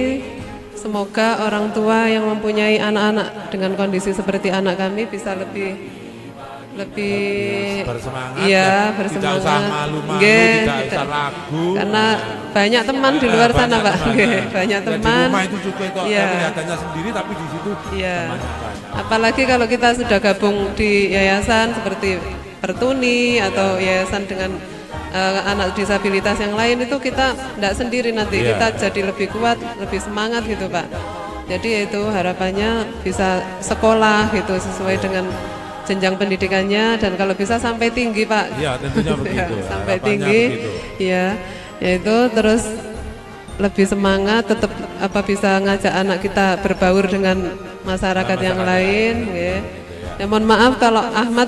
semoga orang tua yang mempunyai anak-anak dengan kondisi seperti anak kami bisa lebih Bersemangat, iya, tidak bersemangat. usah malu-malu, Nggih, tidak usah ragu. karena banyak teman di luar sana Banyak Pak. teman. Nggih, banyak Ya, teman. di rumah itu juga itu Iya. kelihatannya sendiri tapi di situ Iya. temannya banyak. Apalagi kalau kita sudah gabung di yayasan seperti Pertuni atau yayasan dengan anak disabilitas yang lain itu kita tidak sendiri nanti, Iya. kita jadi lebih kuat, lebih semangat gitu Pak. Jadi itu harapannya bisa sekolah gitu sesuai dengan jenjang pendidikannya dan kalau bisa sampai tinggi Pak. Iya, tentunya begitu. Sampai Harapannya tinggi. begitu. Ya, yaitu terus lebih semangat tetap bisa ngajak anak kita berbaur dengan masyarakat yang lain nggih. Ya mohon maaf kalau Ahmad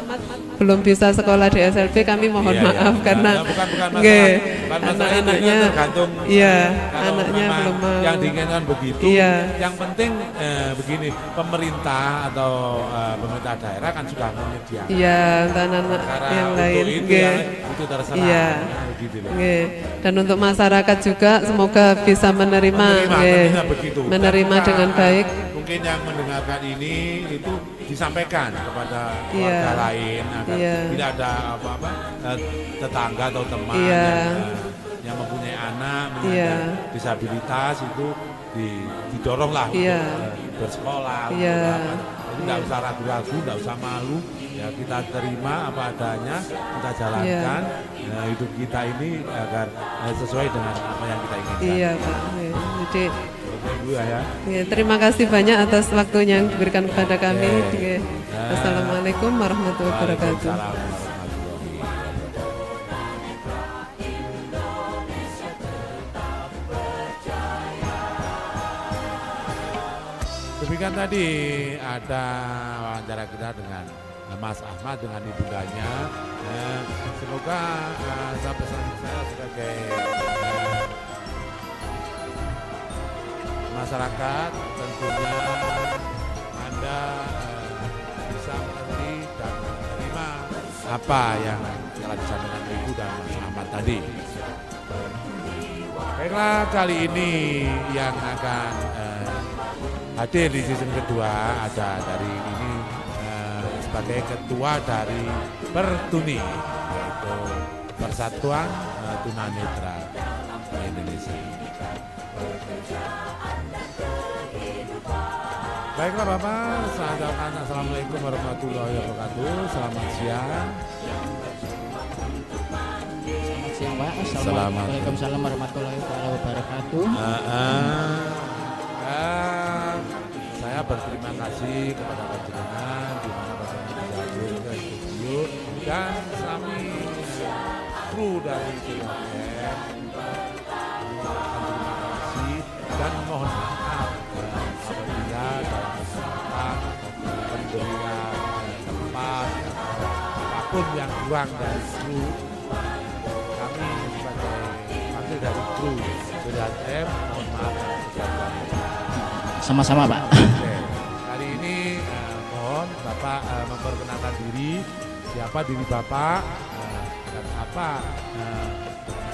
belum bisa sekolah di SLB, kami mohon Iya, maaf iya. karena bukan masalah, nggih, bukan masalah itu, anak-anaknya tergantung iya, kalau anaknya memang belum mau. yang diinginkan begitu. Iya. Yang penting begini, pemerintah atau pemerintah daerah kan sudah menyediakan. Iya, untuk anak-anak Karena yang untuk lain itu, nggih. ya, itu terserah. Iya. Begitu loh. Nggih. Dan untuk masyarakat juga semoga bisa menerima nggih. tentunya begitu. Menerima Dan dengan baik. Mungkin yang mendengarkan ini itu disampaikan kepada Iya. keluarga lain agar Iya. tidak ada apa-apa tetangga atau teman Iya. yang mempunyai anak Iya. menyandang disabilitas itu didoronglah Iya. untuk bersekolah. Iya. Untuk apa. Jadi nggak usah ragu-ragu, nggak usah malu. Ya kita terima apa adanya, kita jalankan hidup kita ini agar sesuai dengan apa yang kita inginkan. Iya, Pak. Nggih. Jadi Oke, Bu ya. nggih, terima kasih banyak atas waktunya yang diberikan kepada kami. Oke. Nggih. Assalamualaikum warahmatullahi wabarakatuh. Waalaikumsalam warahmatullahi wabarakatuh. Demikian tadi ada wawancara kita dengan Mas Ahmad dengan ibundanya. Semoga saya pesan saya sebagai masyarakat tentunya Anda bisa mengerti dan menerima apa yang telah disampaikan Ibu dan Mas Ahmad tadi. Baiklah, kali ini yang akan hadir di season kedua ada dari ini sebagai ketua dari Pertuni, yaitu Persatuan Tunanetra Indonesia. Baiklah Bapak, saya ucapkan Assalamualaikum warahmatullahi wabarakatuh. Selamat siang. Selamat siang Pak. Selamat. Waalaikumsalam warahmatullahi wabarakatuh. Saya berterima kasih kepada panjenengan di mana panjenengan bisa hadir ke studio dan kami kru dari CFM terima kasih dan mohon maaf apabila dalam kesempatan pemberian tempat atau apapun yang kurang dari kru kami sebagai wakil dari kru CFM mohon maaf yang sebesar-besarnya. Sama-sama Pak. Oke. Kali ini mohon Bapak memperkenalkan diri siapa diri Bapak dan apa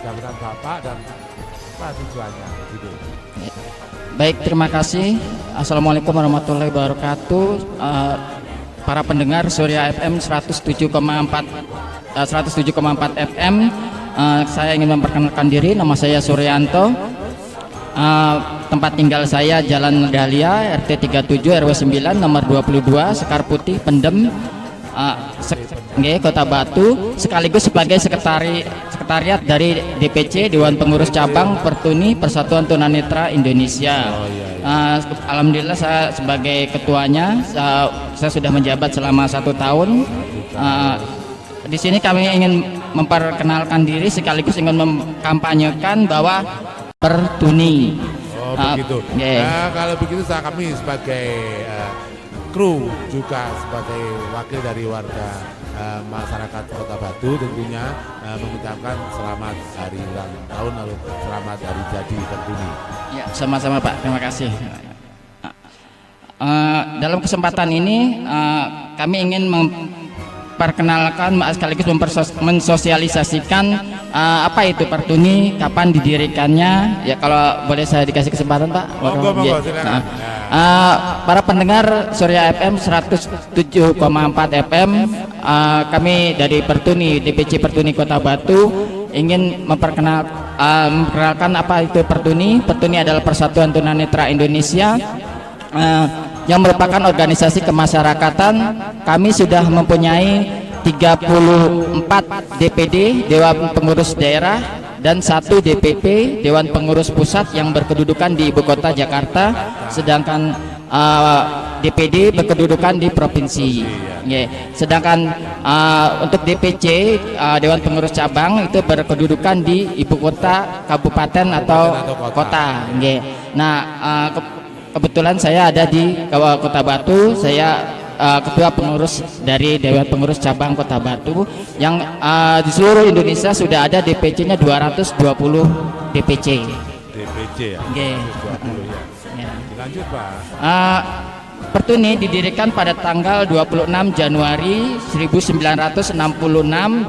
jabatan Bapak dan apa tujuannya gitu. Baik, terima kasih. Assalamualaikum warahmatullahi wabarakatuh. Para pendengar Surya FM 107,4 FM. Saya ingin memperkenalkan diri. Nama saya Suryanto. Tempat tinggal saya Jalan Dahlia, RT 37 RW 9 nomor 22, Sekar Putih, Pendem, Kota Batu, sekaligus sebagai sekretariat dari DPC Dewan Pengurus Cabang Pertuni Persatuan Tunanetra Indonesia. Alhamdulillah saya sebagai ketuanya, saya sudah menjabat selama 1 tahun. Di sini kami ingin memperkenalkan diri sekaligus ingin mengkampanyekan bahwa Pertuni. Oh begitu. Kalau begitu kami sebagai kru juga sebagai wakil dari warga masyarakat Kota Batu tentunya mengucapkan selamat hari ulang tahun lalu selamat hari jadi Pertuni. Ya, sama-sama Pak. Terima kasih. Dalam kesempatan ini kami ingin memperkenalkan sekaligus mensosialisasikan apa itu Pertuni, kapan didirikannya. Ya kalau boleh saya dikasih kesempatan Pak. Monggo, silakan. Para pendengar Surya FM 107,4 FM, kami dari Pertuni, DPC Pertuni Kota Batu ingin memperkenalkan apa itu Pertuni. Pertuni adalah Persatuan Tunanetra Indonesia yang merupakan organisasi kemasyarakatan. Kami sudah mempunyai 34 DPD Dewan Pengurus Daerah dan 1 DPP Dewan Pengurus Pusat yang berkedudukan di Ibu Kota Jakarta, sedangkan DPD berkedudukan di provinsi. Sedangkan untuk DPC Dewan Pengurus Cabang itu berkedudukan di Ibu Kota, Kabupaten atau Kota. Nah, kebetulan saya ada di Kota Batu. Saya ketua pengurus dari Dewan Pengurus Cabang Kota Batu yang di seluruh Indonesia sudah ada DPC-nya 220 DPC. DPC ya. 220 ya. Lanjut Pak. Pertuni didirikan pada tanggal 26 Januari 1966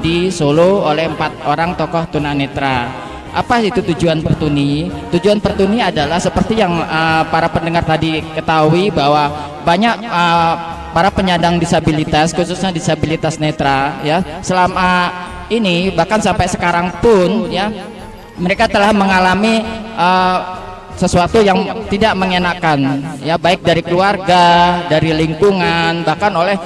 di Solo oleh 4 orang tokoh tunanetra. Apa itu tujuan Pertuni? Tujuan Pertuni adalah seperti yang para pendengar tadi ketahui bahwa banyak para penyandang disabilitas, khususnya disabilitas netra, ya, selama ini bahkan sampai sekarang pun, ya, mereka telah mengalami sesuatu yang tidak mengenakan, ya, baik dari keluarga, dari lingkungan, bahkan oleh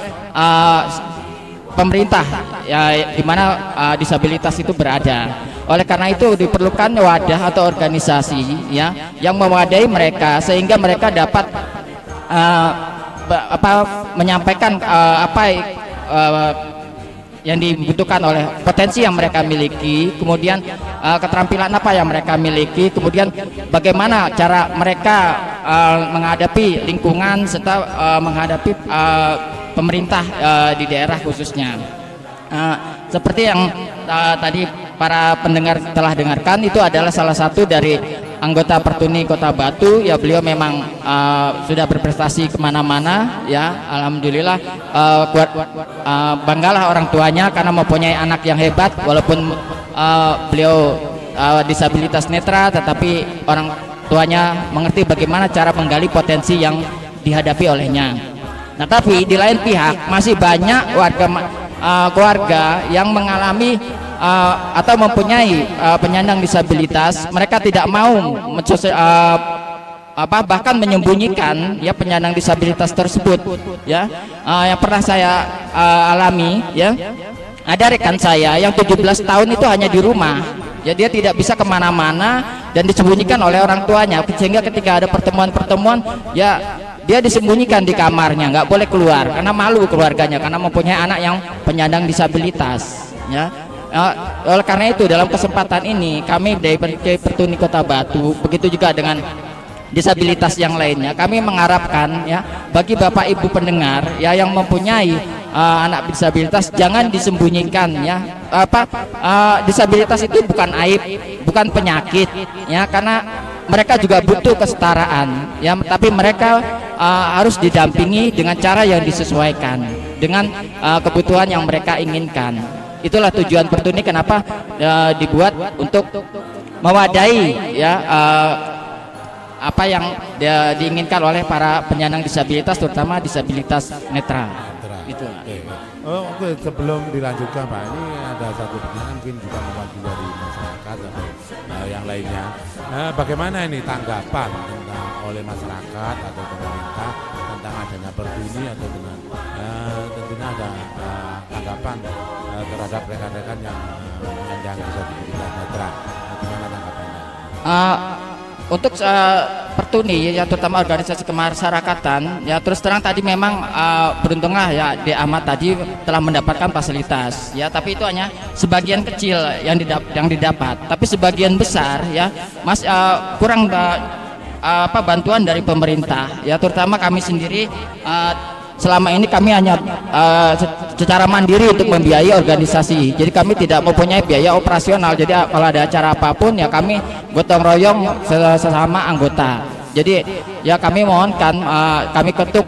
pemerintah, ya, di mana disabilitas itu berada. Oleh karena itu diperlukan wadah atau organisasi, ya, yang mewadai mereka sehingga mereka dapat menyampaikan apa yang dibutuhkan oleh potensi yang mereka miliki, kemudian keterampilan apa yang mereka miliki, kemudian bagaimana cara mereka menghadapi lingkungan serta menghadapi pemerintah di daerah khususnya. Seperti yang tadi para pendengar telah dengarkan, itu adalah salah satu dari anggota Pertuni Kota Batu. Ya, beliau memang sudah berprestasi kemana-mana, ya, alhamdulillah. Banggalah orang tuanya karena mempunyai anak yang hebat, walaupun beliau disabilitas netra, tetapi orang tuanya mengerti bagaimana cara menggali potensi yang dihadapi olehnya. Nah, tapi di lain pihak masih banyak keluarga yang mengalami atau mempunyai penyandang disabilitas. Mereka tidak mau bahkan menyembunyikan, ya, penyandang disabilitas tersebut, ya. Yang pernah saya alami, ya, ada rekan saya yang 17 tahun itu hanya di rumah, ya, dia tidak bisa kemana-mana dan disembunyikan oleh orang tuanya, sehingga ketika ada pertemuan-pertemuan, ya, dia disembunyikan di kamarnya, nggak boleh keluar karena malu keluarganya, karena mempunyai anak yang penyandang disabilitas, ya. Oleh karena itu dalam kesempatan ini kami dari Pertuni Kota Batu, begitu juga dengan disabilitas yang lainnya, kami mengharapkan, ya, bagi Bapak Ibu pendengar, ya, yang mempunyai anak disabilitas, jangan disembunyikan, ya. Disabilitas itu bukan aib, bukan penyakit, ya, karena mereka juga butuh kesetaraan, ya, tapi mereka harus didampingi dengan cara yang disesuaikan. dengan kebutuhan yang mereka inginkan. Itulah tujuan Pertuni kenapa dibuat untuk mewadahi ya apa yang diinginkan oleh para penyandang disabilitas, terutama disabilitas netra. Itu. Oke, sebelum dilanjutkan Pak, ini ada satu pertanyaan mungkin juga mewakili dari masyarakat atau yang lainnya. Bagaimana ini tanggapan tentang oleh masyarakat atau pemerintah tentang adanya Pertuni atau dengan tentunya ada tanggapan terhadap rekan-rekan yang menyandang disabilitas netra. Bagaimana tanggapannya? Untuk Pertuni ya, terutama organisasi kemasyarakatan ya, terus terang tadi memang beruntunglah ya D. Ahmad tadi telah mendapatkan fasilitas ya, tapi itu hanya sebagian kecil yang didapat, tapi sebagian besar ya kurang bantuan dari pemerintah ya, terutama kami sendiri selama ini kami hanya secara mandiri untuk membiayai organisasi, jadi kami tidak mempunyai biaya operasional. Jadi kalau ada acara apapun ya kami gotong royong sesama anggota. Jadi ya kami mohonkan, kami ketuk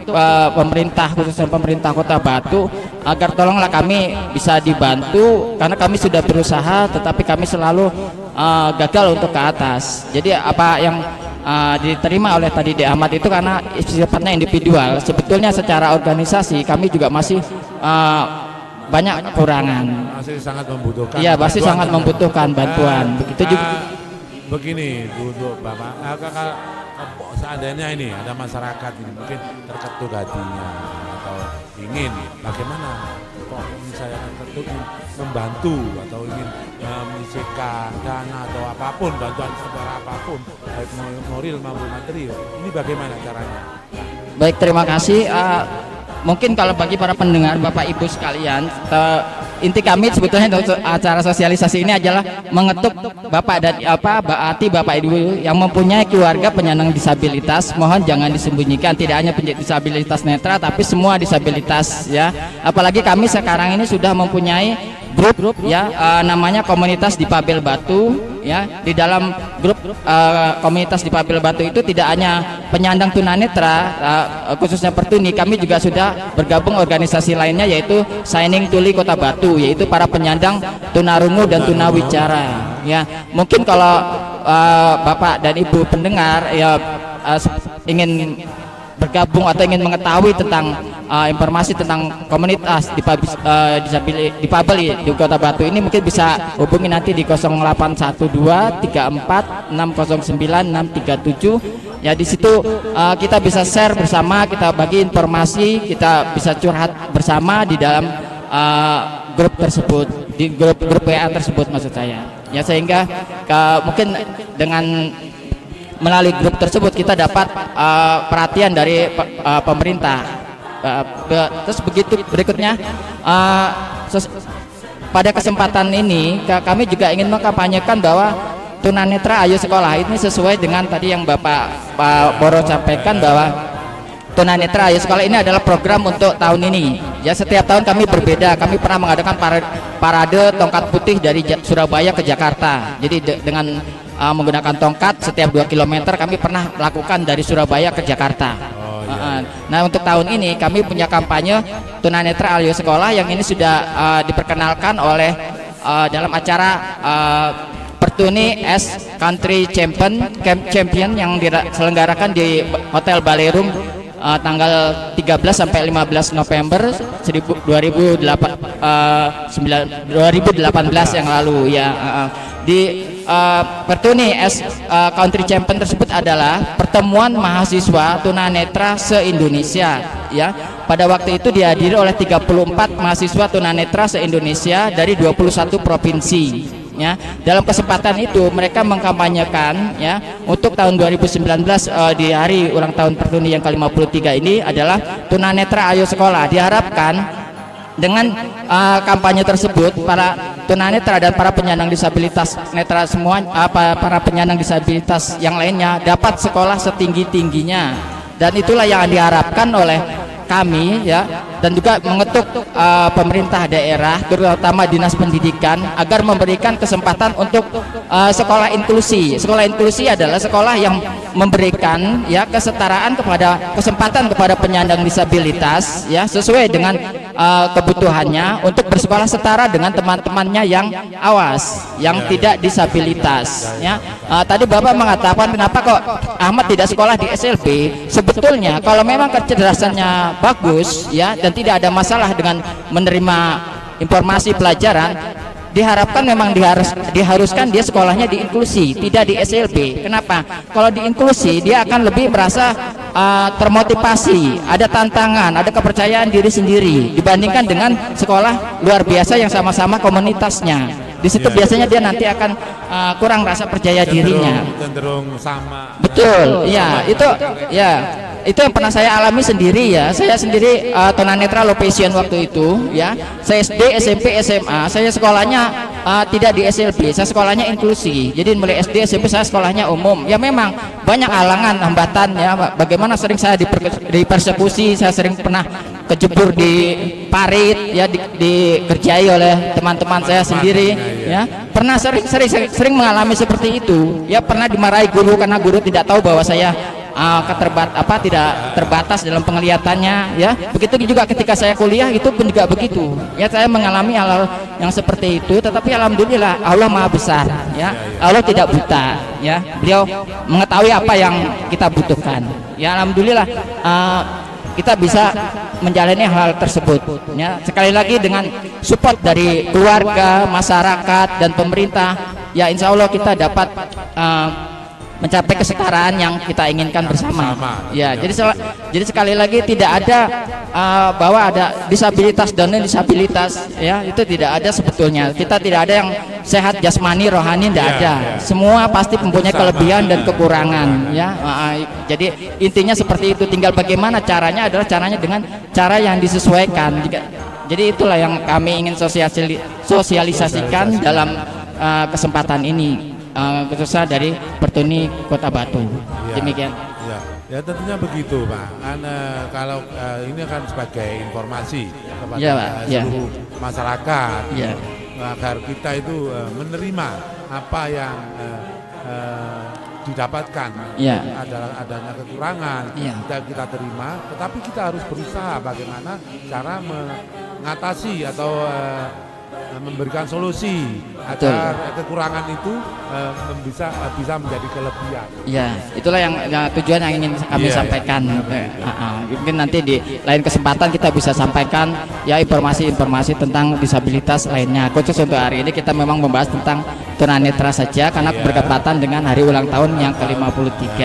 pemerintah, khususnya pemerintah Kota Batu, agar tolonglah kami bisa dibantu, karena kami sudah berusaha tetapi kami selalu gagal untuk ke atas. Jadi apa yang diterima oleh tadi D. Ahmad itu karena sifatnya individual. Sebetulnya secara organisasi kami juga masih banyak kekurangan. Masih sangat membutuhkan. Iya, masih sangat membutuhkan bantuan. Begitu juga. Begini untuk Bapak, seandainya ini ada masyarakat ini mungkin terketuk hatinya atau ingin, bagaimana kok misalnya terketuk membantu atau ingin menyisihkan dana atau apapun, bantuan secara apapun, baik moral maupun material, ini bagaimana caranya? Baik, terima kasih. Mungkin kalau bagi para pendengar, Bapak Ibu sekalian, inti kami sebetulnya untuk acara sosialisasi ini adalah mengetuk Bapak dan Bapak Ibu yang mempunyai keluarga penyandang disabilitas, mohon jangan disembunyikan, tidak hanya disabilitas netra tapi semua disabilitas ya. Apalagi kami sekarang ini sudah mempunyai grup ya, namanya Komunitas Difabel Batu ya. Di dalam grup Komunitas Difabel Batu itu tidak hanya penyandang tunanetra, khususnya Pertuni, kami juga sudah bergabung organisasi lainnya yaitu Shining Tuli Kota Batu, yaitu para penyandang tunarungu dan tunawicara ya. Mungkin kalau Bapak dan Ibu pendengar ya ingin bergabung atau ingin mengetahui tentang informasi tentang komunitas difabel di Kota Batu ini, mungkin bisa hubungi nanti di 0812 34 609 637 ya. Di situ kita bisa share bersama, kita bagi informasi, kita bisa curhat bersama di dalam grup tersebut, di grup WA tersebut maksud saya ya, sehingga mungkin dengan melalui grup tersebut kita dapat perhatian dari pemerintah. Terus begitu berikutnya, pada kesempatan ini kami juga ingin mengkampanyekan bahwa tunanetra ayo sekolah. Ini sesuai dengan tadi yang Bapak Boro sampaikan bahwa tunanetra ayo sekolah ini adalah program untuk tahun ini ya. Setiap tahun kami berbeda, kami pernah mengadakan parade tongkat putih dari Surabaya ke Jakarta. Jadi dengan menggunakan tongkat setiap 2 km kami pernah lakukan dari Surabaya ke Jakarta. Nah untuk tahun ini kami punya kampanye tunanetra ayo sekolah yang ini sudah diperkenalkan oleh dalam acara Pertuni S Country Champion yang diselenggarakan di Hotel Balerum tanggal 13 sampai 15 November 2018 yang lalu ya. Di Pertuni S Country Champion tersebut adalah pertemuan mahasiswa tunanetra se-Indonesia ya. Pada waktu itu dihadiri oleh 34 mahasiswa tunanetra se-Indonesia dari 21 provinsi ya. Dalam kesempatan itu mereka mengkampanyekan ya, untuk tahun 2019 di hari ulang tahun Pertuni yang ke-53 ini adalah tunanetra ayo sekolah. Diharapkan dengan kampanye tersebut para tunanetra dan para penyandang disabilitas netra semua, para penyandang disabilitas yang lainnya dapat sekolah setinggi-tingginya, dan itulah yang diharapkan oleh kami ya, dan juga mengetuk pemerintah daerah terutama dinas pendidikan agar memberikan kesempatan untuk sekolah inklusi. Sekolah inklusi adalah sekolah yang memberikan ya kesetaraan kesempatan kepada penyandang disabilitas ya sesuai dengan kebutuhannya untuk bersekolah setara dengan teman-temannya yang awas, yang tidak disabilitas ya. Tadi Bapak mengatakan kenapa kok Ahmad tidak sekolah di SLB. Sebetulnya kalau memang kecerdasannya bagus ya dan tidak ada masalah dengan menerima informasi pelajaran, diharapkan memang diharuskan dia sekolahnya di inklusi, tidak di SLB. Kenapa? Kalau di inklusi dia akan lebih merasa termotivasi, ada tantangan, ada kepercayaan diri sendiri dibandingkan dengan sekolah luar biasa yang sama-sama komunitasnya. Di situ biasanya dia nanti akan kurang rasa percaya dirinya. Cenderung sama. Betul, ya itu ya. Itu yang pernah saya alami sendiri ya. Saya sendiri tunanetra low vision waktu itu ya. Saya SD, SMP, SMA. Saya sekolahnya tidak di SLB. Saya sekolahnya inklusi. Jadi mulai SD, SMP saya sekolahnya umum. Ya memang banyak halangan, hambatan ya. Bagaimana sering saya dipersekusi. Saya sering pernah kejebur di parit ya, dikerjai oleh teman-teman saya sendiri ya. Pernah sering mengalami seperti itu. Ya pernah dimarahi guru karena guru tidak tahu bahwa saya tidak terbatas dalam penglihatannya ya. Begitu juga ketika saya kuliah itu pun juga begitu ya, saya mengalami hal-hal yang seperti itu. Tetapi alhamdulillah Allah Maha Besar ya, Allah tidak buta ya, beliau mengetahui apa yang kita butuhkan ya. Alhamdulillah kita bisa menjalani hal tersebut ya. Sekali lagi dengan support dari keluarga, masyarakat dan pemerintah ya, insya Allah kita dapat mencapai kesetaraan yang kita inginkan bersama. Ya, jadi sekali lagi tidak ada bahwa ada disabilitas dan non disabilitas ya, itu tidak ada sebetulnya. Kita tidak ada yang sehat jasmani, rohani, tidak ada. Semua pasti mempunyai kelebihan dan kekurangan ya. Jadi intinya seperti itu, tinggal bagaimana caranya adalah caranya dengan cara yang disesuaikan. Jadi itulah yang kami ingin sosialisasikan dalam kesempatan ini. Khususnya dari Pertuni Kota Batu. Demikian. Ya tentunya begitu Pak. Kalau ini akan sebagai informasi kepada seluruh masyarakat agar kita itu menerima apa yang didapatkan. Adanya kekurangan kita terima, tetapi kita harus berusaha bagaimana cara mengatasi atau memberikan solusi agar kekurangan itu bisa menjadi kelebihan. Ya, itulah yang tujuan yang ingin kami sampaikan. Mungkin nanti di lain kesempatan kita bisa sampaikan ya informasi-informasi tentang disabilitas lainnya. Khusus untuk hari ini kita memang membahas tentang tunanetra saja karena berkepatan dengan hari ulang tahun yang ke-53.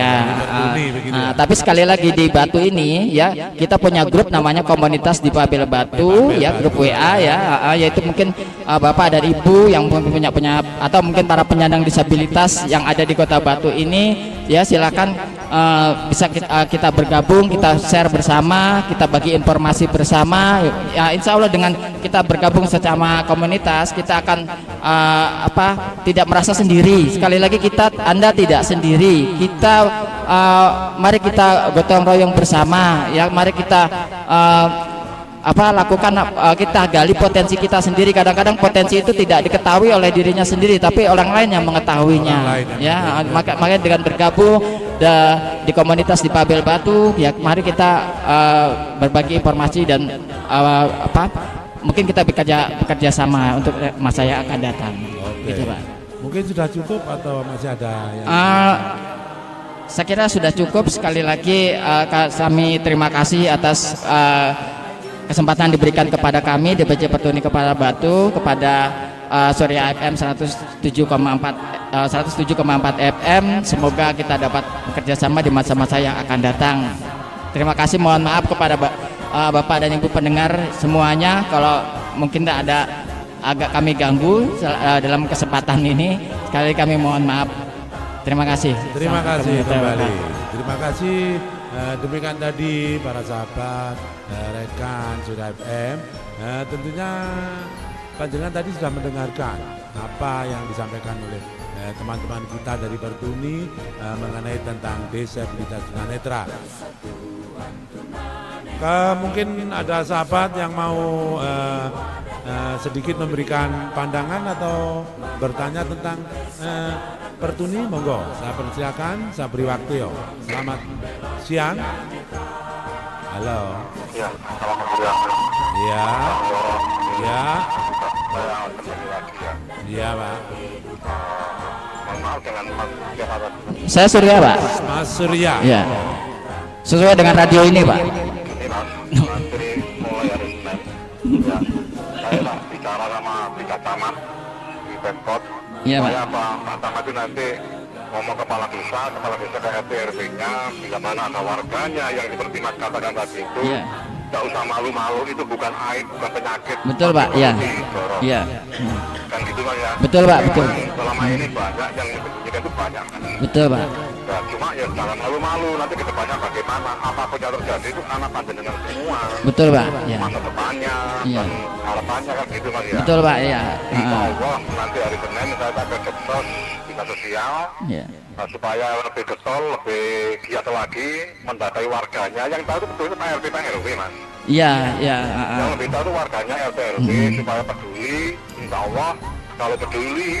Tapi sekali lagi di Batu ini ya, kita punya grup namanya Komunitas Difabel Batu ya, grup WA ya, yaitu mungkin Bapak dan Ibu yang punya atau mungkin para penyandang disabilitas yang ada di Kota Batu ini ya, silakan bisa kita bergabung, kita share bersama, kita bagi informasi bersama ya. Insya Allah dengan kita bergabung secara komunitas kita akan tidak merasa sendiri. Sekali lagi Anda tidak sendiri. Mari kita gotong royong bersama ya, mari kita lakukan kita gali potensi kita sendiri. Kadang-kadang potensi itu tidak diketahui oleh dirinya sendiri, tapi orang lain yang mengetahuinya ya. Makanya dengan bergabung di Komunitas Difabel Batu ya, mari kita berbagi informasi dan mungkin kita bekerja sama untuk masa yang akan datang. Gitu Pak. Mungkin sudah cukup atau masih ada yang saya kira sudah cukup. Sekali lagi kami terima kasih atas kesempatan diberikan kepada kami DPC Pertuni Kota Batu, kepada Surya FM 107,4 FM. Semoga kita dapat bekerja sama di masa-masa yang akan datang. Terima kasih, mohon maaf kepada Bapak dan Ibu pendengar semuanya kalau mungkin ada agak kami ganggu dalam kesempatan ini. Sekali kami mohon maaf. Terima kasih. Terima kasih kembali. Terima kasih. Demikian tadi para sahabat rekan Surya FM. Tentunya panjenengan tadi sudah mendengarkan apa yang disampaikan oleh teman-teman kita dari Pertuni mengenai tentang disabilitas tunanetra. Mungkin ada sahabat yang mau sedikit memberikan pandangan atau bertanya tentang Pertuni, monggo. Saya persilakan, saya beri waktu yo. Selamat siang. Halo. Ya, selamat siang. Iya. Iya. Saya kembali lagi ya. Iya, Pak. Mohon maaf dengan Mas siapa tadi? Saya Surya, Pak. Mas Surya. Ya. Sesuai dengan radio ini, Pak. Ini Mas, nanti mulai hari Senin. Ya, saya tak bicara sama tingkat camat di Pemkot. Iya, Pak. Saya Pak Camat itu nanti ngomong kepala desa ke RT RW-nya, bila mana ada warganya yang seperti Mas katakan tadi itu. Iya. Tidak usah malu-malu, itu bukan aib, bukan penyakit. Betul, Pak. Iya. Iya. Kan gitu kan ya. Betul, Pak, betul. Memang selama ini banyak yang menyembunyikan itu banyak. Betul, Pak. Ya, cuma ya jangan malu-malu, nanti ke depannya bagaimana, apapun yang terjadi itu anak panjenengan semua. Betul, Pak. Ya. Masa depannya Iya. dan harapannya kan gitu kan ya. Betul, Pak. Ya. Insya Allah nanti hari Senin saya akan ke Kepsos dinas sosial Ya. supaya lebih getol, lebih giat lagi mendatangi warganya yang tahu itu betulnya Pak RT Pak RW Mas. Iya, iya. Yang lebih tahu itu warganya RT RW supaya peduli. Insya Allah kalau peduli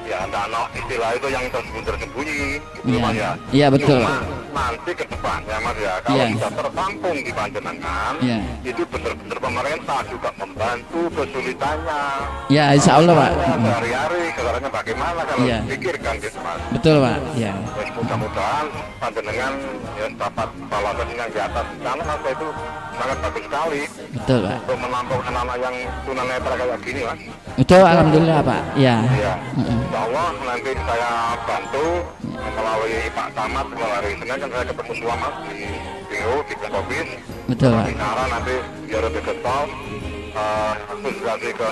ya enggak ada istilah itu yang tersembunyi gitu Iya. Mas ya. Iya, betul. Cuma nanti ke depannya Mas ya kalau Iya. sudah tertampung di Panjenengan Iya. itu benar-benar pemerintah juga membantu kesulitannya. Ya, insya Allah, Pak. Ya, sehari-hari caranya bagaimana kalau Iya. dipikirkan gitu Mas. Betul, Pak. Ya. Terus mudah-mudahan Panjenengan ya dapat balasan yang di atas karena Mas itu sangat bagus sekali Betul, Pak. untuk menampung anak-anak yang tunanetra kayak gini Mas. Betul, alhamdulillah, Pak. Ya. Iya. Insya Allah nanti saya bantu melalui Pak Camat hari Senin kan saya ketemu semua Mas di BO di Kofis. Betul, Pak. Bicara nanti biar lebih getol. Konsultasi ke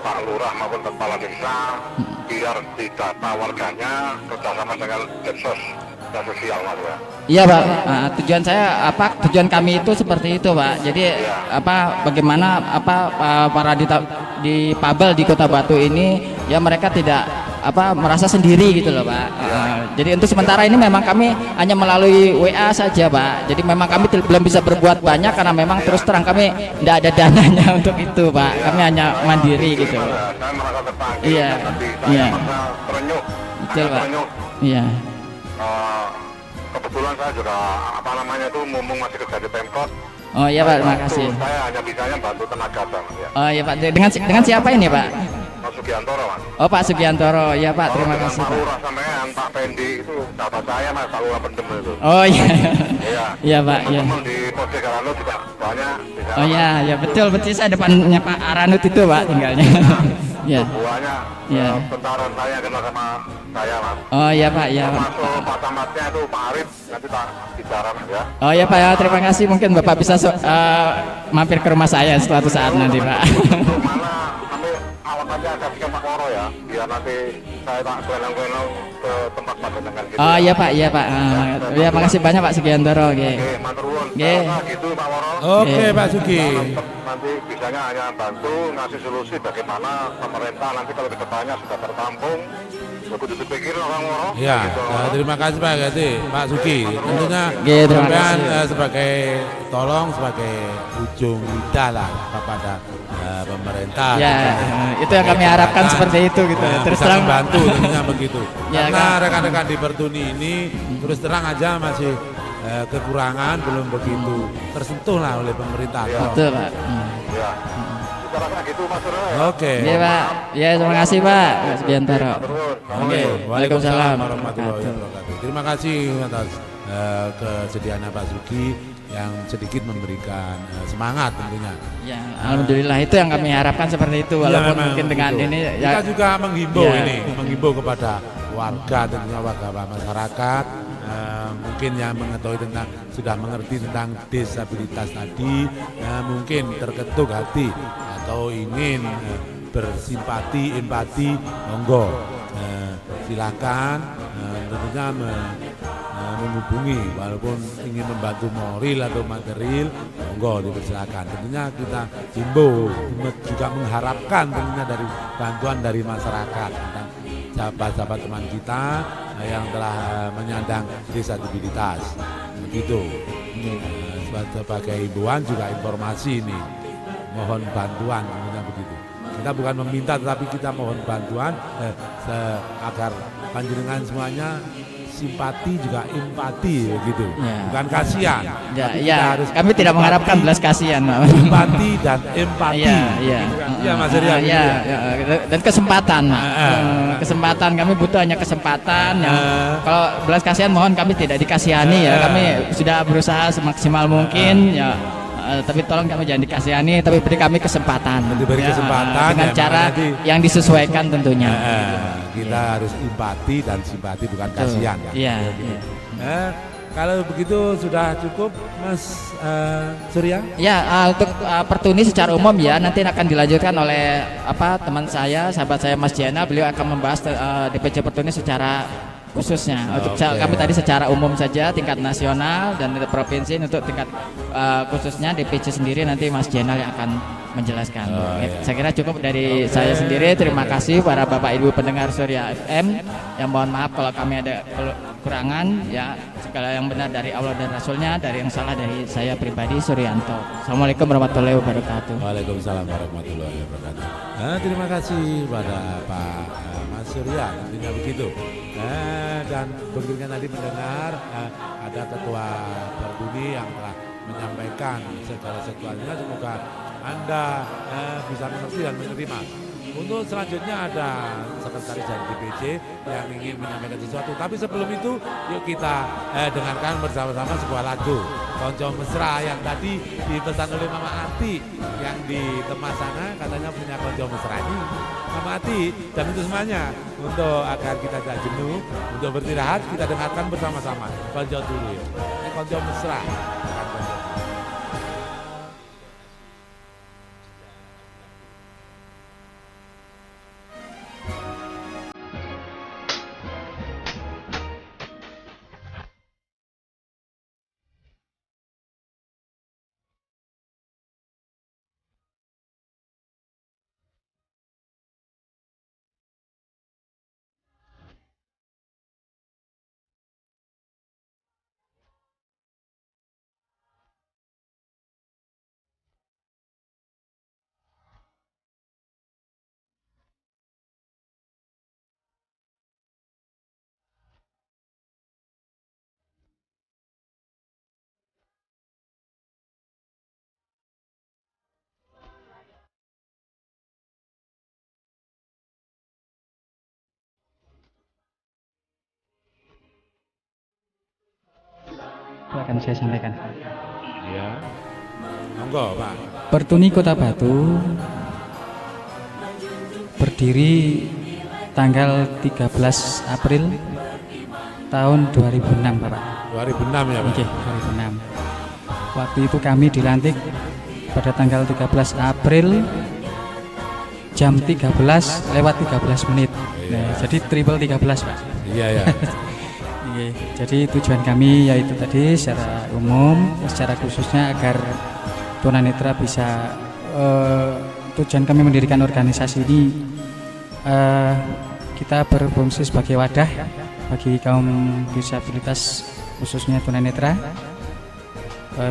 Pak Lurah maupun Kepala Desa biar didata warganya kerjasama dengan Kepsos dan sosial Mas ya. Iya, Pak. Tujuan saya tujuan kami itu seperti itu, Pak. Jadi bagaimana para di Pabel di Kota Batu ini ya mereka tidak merasa sendiri gitu loh, Pak. Jadi untuk sementara ini memang kami hanya melalui WA saja, Pak. Jadi memang kami belum bisa berbuat banyak karena memang terus terang kami tidak ada dananya untuk itu, Pak. Kami hanya mandiri gitu. Saya merasa terpanggil. Iya. Nanti Iya. saya merasa terenyuh. Betul, Pak. Terenyuh. Iya. Kebetulan saya juga mumpung masih kerja di Pemkot. Oh iya, Pak, terima kasih. Saya hanya bisanya bantu tenaga Mas ya. Oh iya, Pak. Dengan siapa ini, Pak? Mas Sugiantoro Mas. Oh, Pak Sugiantoro. Ya, Pak. Terima kasih, Pak Pak. Lurah sampean, Pak Pendi itu sahabat saya Mas, Pak Lurah Pendem itu. Oh iya. Iya. Iya, Pak. Iya. Teman di Pos Garano juga banyak. Di sana. Oh iya, ya betul. Saya depannya Pak Aranut itu, Pak, tinggalnya. Ya. Buahnya Iya. tentara saya kenal sama saya Mas. Oh iya, Pak. Ya. Termasuk Pak Camatnya itu Pak Arif, nanti tak bicara Mas ya. Oh iya, Pak. Ya, terima kasih. Mungkin Bapak bisa mampir ke rumah saya suatu saat nanti, Pak. Mana kami alamatnya ada di Pak Woro ya, biar nanti saya tak geleng-geleng ke tempat panjenengan gitu. Oh iya, Pak. Iya, Pak. Ya, makasih banyak Pak Sugiantoro. Oke. Oke, matur nuwun. Oke. Nah, gitu Pak Woro. Oke, Pak Sugi. Nanti bisanya hanya bantu ngasih solusi bagaimana pemerintah nanti kalau ke depannya sudah tertampung. Begitu dipikir orang Woro. Ya, gitu. terima kasih Pak Gati, Pak Sugi. Tentunya Oke, terima sampean kasih. sebagai sebagai ujung lidah lah kepada pemerintah. Ya, itu yang kami harapkan seperti itu gitu. Terus bisa terang membantu tentunya begitu. Ya, Karena kan. rekan-rekan di Pertuni ini terus terang aja masih kekurangan, belum begitu tersentuh lah oleh pemerintah. Betul, Pak. Ya. Kita rasa gitu Mas Woro ya. Oke. Iya, Pak. Ya, terima kasih, Pak. Pak Sugiantoro. Matur nuwun. Oke. Waalaikumsalam warahmatullahi wabarakatuh. Terima kasih atas kesediaannya Pak Sugi yang sedikit memberikan semangat tentunya. Ya, alhamdulillah itu yang kami harapkan seperti itu walaupun memang mungkin dengan begitu. ini Kita juga menghimbau Ya. ini, menghimbau kepada warga tentunya warga masyarakat mungkin yang mengetahui tentang sudah mengerti tentang disabilitas tadi, mungkin terketuk hati atau ingin bersimpati, empati, monggo silakan tentunya menghubungi walaupun ingin membantu moral atau material, monggo dipersilakan. Tentunya kita himbau juga mengharapkan tentunya dari bantuan dari masyarakat tentang sahabat-sahabat teman kita yang telah menyandang disabilitas. Begitu. Sebagai himbauan juga informasi ini. Mohon bantuan tentunya begitu. Kita bukan meminta, tetapi kita mohon bantuan agar panjenengan semuanya simpati juga empati begitu, bukan kasihan. Kami tidak mengharapkan belas kasihan, simpati dan empati. Iya, Mas Rian. Dan kesempatan, kesempatan kami butuh hanya kesempatan. Kalau belas kasihan mohon kami tidak dikasihani ya. Kami sudah berusaha semaksimal mungkin ya. Tapi tolong kami jangan dikasihani, tapi beri kami kesempatan. Diberi kesempatan dengan cara yang disesuaikan tentunya. Kita harus empati dan simpati, bukan kasihan. Kalau begitu sudah cukup, Mas Surya? Ya, untuk Pertuni secara umum ya nanti akan dilanjutkan oleh teman saya, sahabat saya Mas Jena. Beliau akan membahas DPC Pertuni secara khususnya. Untuk kami tadi secara umum saja tingkat nasional dan provinsi. Untuk tingkat khususnya DPC sendiri nanti Mas Jenal yang akan menjelaskan. Saya kira cukup dari saya sendiri. Terima kasih para Bapak Ibu pendengar Surya FM. Yang mohon maaf kalau kami ada kekurangan ya, segala yang benar dari Allah dan Rasulnya, dari yang salah dari saya pribadi Suryanto. Assalamualaikum warahmatullahi wabarakatuh. Waalaikumsalam warahmatullahi wabarakatuh. Terima kasih pada Pak Mas Surya, tentunya begitu. Dan berikutnya tadi mendengar ada Ketua Pertuni yang telah menyampaikan segala sesuatunya. Semoga Anda bisa mengerti dan menerima. Untuk selanjutnya ada sekretaris dari DPC yang ingin menyampaikan sesuatu. Tapi sebelum itu, yuk kita dengarkan bersama-sama sebuah lagu Konco Mesra yang tadi dipesan oleh Mama Ati yang di Temas sana, katanya punya Konco Mesra ini Mama Ati. Dan itu semuanya untuk agar kita tidak jenuh, untuk beristirahat, kita dengarkan bersama-sama. Konco dulu ya. Ini Konco Mesra. Itu akan saya sampaikan. Ya, monggo Pak. Pertuni Kota Batu berdiri tanggal 13 April tahun 2006 Bapak. 2006 ya Pak? Oke, 2006. Waktu itu kami dilantik pada tanggal 13 April jam 13:13 menit. Nah, jadi triple 13 Pak. Iya ya. Jadi tujuan kami yaitu tadi secara umum, secara khususnya agar tunanetra bisa tujuan kami mendirikan organisasi ini kita berfungsi sebagai wadah bagi kaum disabilitas khususnya tunanetra,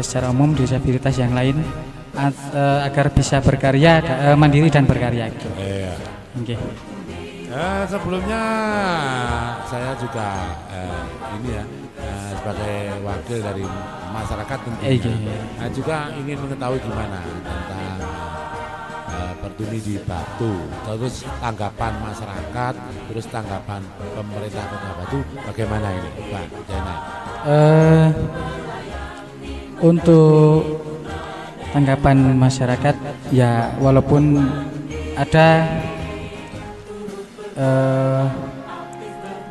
secara umum disabilitas yang lain agar bisa berkarya mandiri dan berkarya gitu. Iya. Okay. Sebelumnya saya juga ini ya sebagai wakil dari masyarakat tentunya juga ingin mengetahui gimana tentang Pertuni di Batu, terus tanggapan masyarakat, terus tanggapan pemerintah Kota Batu bagaimana ini Pak Jana? Untuk tanggapan masyarakat ya walaupun ada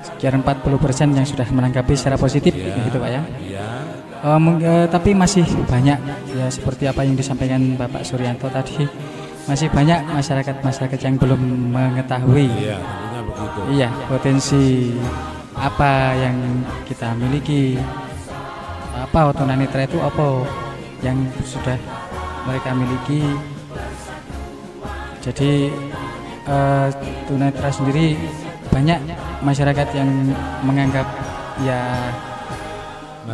sekitar 40% yang sudah menanggapi secara positif gitu Pak ya. Tapi masih banyak ya seperti apa yang disampaikan Bapak Suryanto tadi, masih banyak masyarakat yang belum mengetahui potensi apa yang kita miliki, apa tunanetra itu apa yang sudah mereka miliki. Jadi tunanetra sendiri banyak masyarakat yang menganggap ya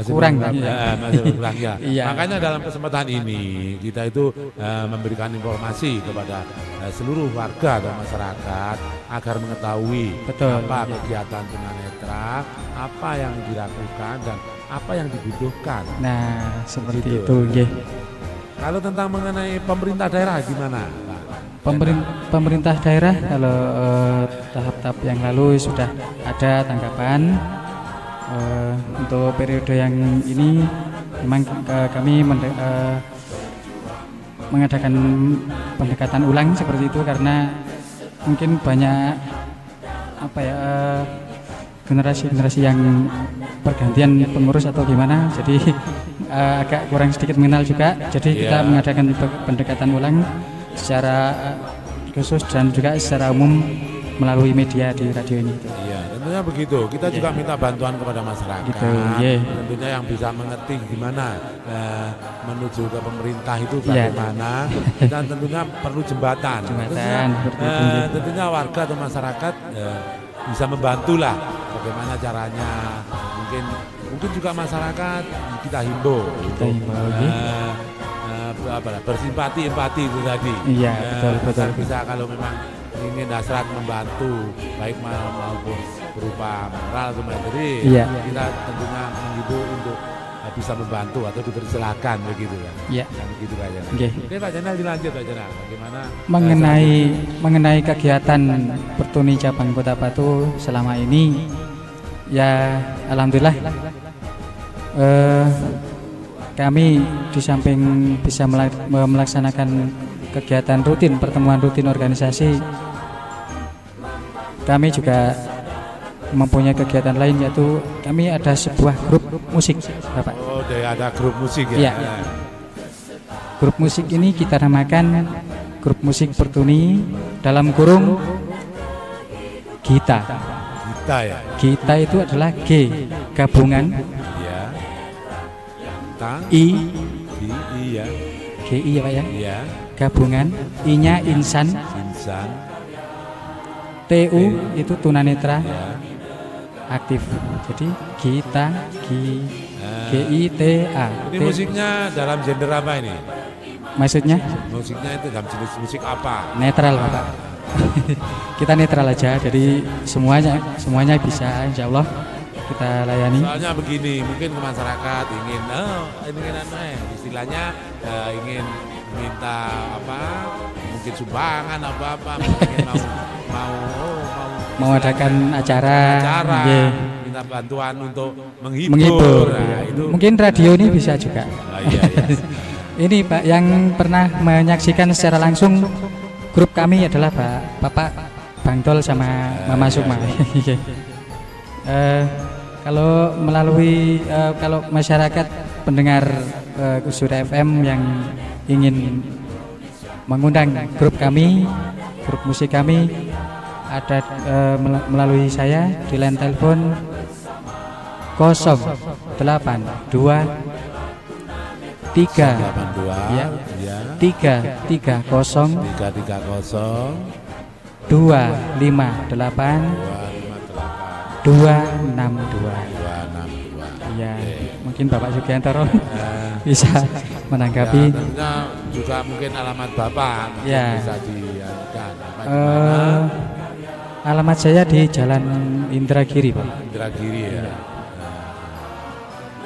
kurang masih berkurang ya. Iya. Makanya dalam kesempatan ini kita itu memberikan informasi kepada seluruh warga atau masyarakat agar mengetahui Betul. apa kegiatan tunanetra, apa yang dilakukan dan apa yang dibutuhkan. Nah, seperti Gitu. itu, nggih. Kalau tentang mengenai pemerintah daerah gimana, Pak? Pemerintah daerah kalau tahap-tahap yang lalu sudah ada tanggapan untuk periode yang ini memang kami mengadakan pendekatan ulang seperti itu karena mungkin banyak apa ya generasi-generasi yang pergantian pengurus atau gimana, jadi agak kurang sedikit mengenal juga, jadi kita mengadakan pendekatan ulang secara khusus dan juga secara umum melalui media di radio ini. Iya, tentunya begitu. Kita juga minta bantuan kepada masyarakat. Gitu, yeah. Tentunya yang bisa mengerti gimana menuju ke pemerintah itu bagaimana. Dan tentunya perlu jembatan. Tentunya warga atau masyarakat bisa membantulah bagaimana caranya. Mungkin juga masyarakat kita himbau untuk bersimpati empati itu tadi. Iya, betul. Bisa kalau memang ingin hasrat membantu baik maupun berupa moral atau materi, kita tentunya menghibur untuk bisa membantu atau dipersilakan begitu kan. Iya. Begitu Pak Jana. Oke Pak Jana, dilanjut Pak Jana. Bagaimana mengenai kegiatan Pertuni Cabang Kota Batu selama ini, ya alhamdulillah kami di samping bisa melaksanakan kegiatan rutin, pertemuan rutin organisasi, kami juga mempunyai kegiatan lain, yaitu kami ada sebuah grup musik, Bapak. Oh, ada grup musik ya? Iya. Grup musik ini kita namakan Grup Musik Pertuni, dalam kurung Gita. Gita ya? Gita itu adalah G, gabungan. I ya. GI ya Pak ya? Iya. Gabungan, I-nya insan. TU itu tunanetra. Aktif. Jadi Gita, GITA. Ini musiknya dalam genre apa ini? Maksudnya? Musiknya itu dalam jenis musik apa? Netral Pak. Kita netral aja, jadi semuanya bisa, insya Allah kita layani. Soalnya begini, mungkin ke masyarakat ingin istilahnya ingin minta apa, mungkin sumbangan apa, mungkin mau adakan acara, minta bantuan untuk menghibur. Nah, itu mungkin radio ini bisa juga. Iya. Ini Pak, yang pernah menyaksikan secara langsung grup kami adalah Bapak Bang Tol sama Mama Sukma. Kalau melalui kalau masyarakat pendengar Kusura FM yang ingin mengundang grup kami, grup musik kami, ada melalui saya di line telepon 082 3 ya 330 258 262. Iya, mungkin Bapak Sugiantoro bisa menanggapi. Tentunya juga mungkin alamat Bapak bisa diajukan. Alamat saya di Jalan Indragiri, Pak. Indragiri ya.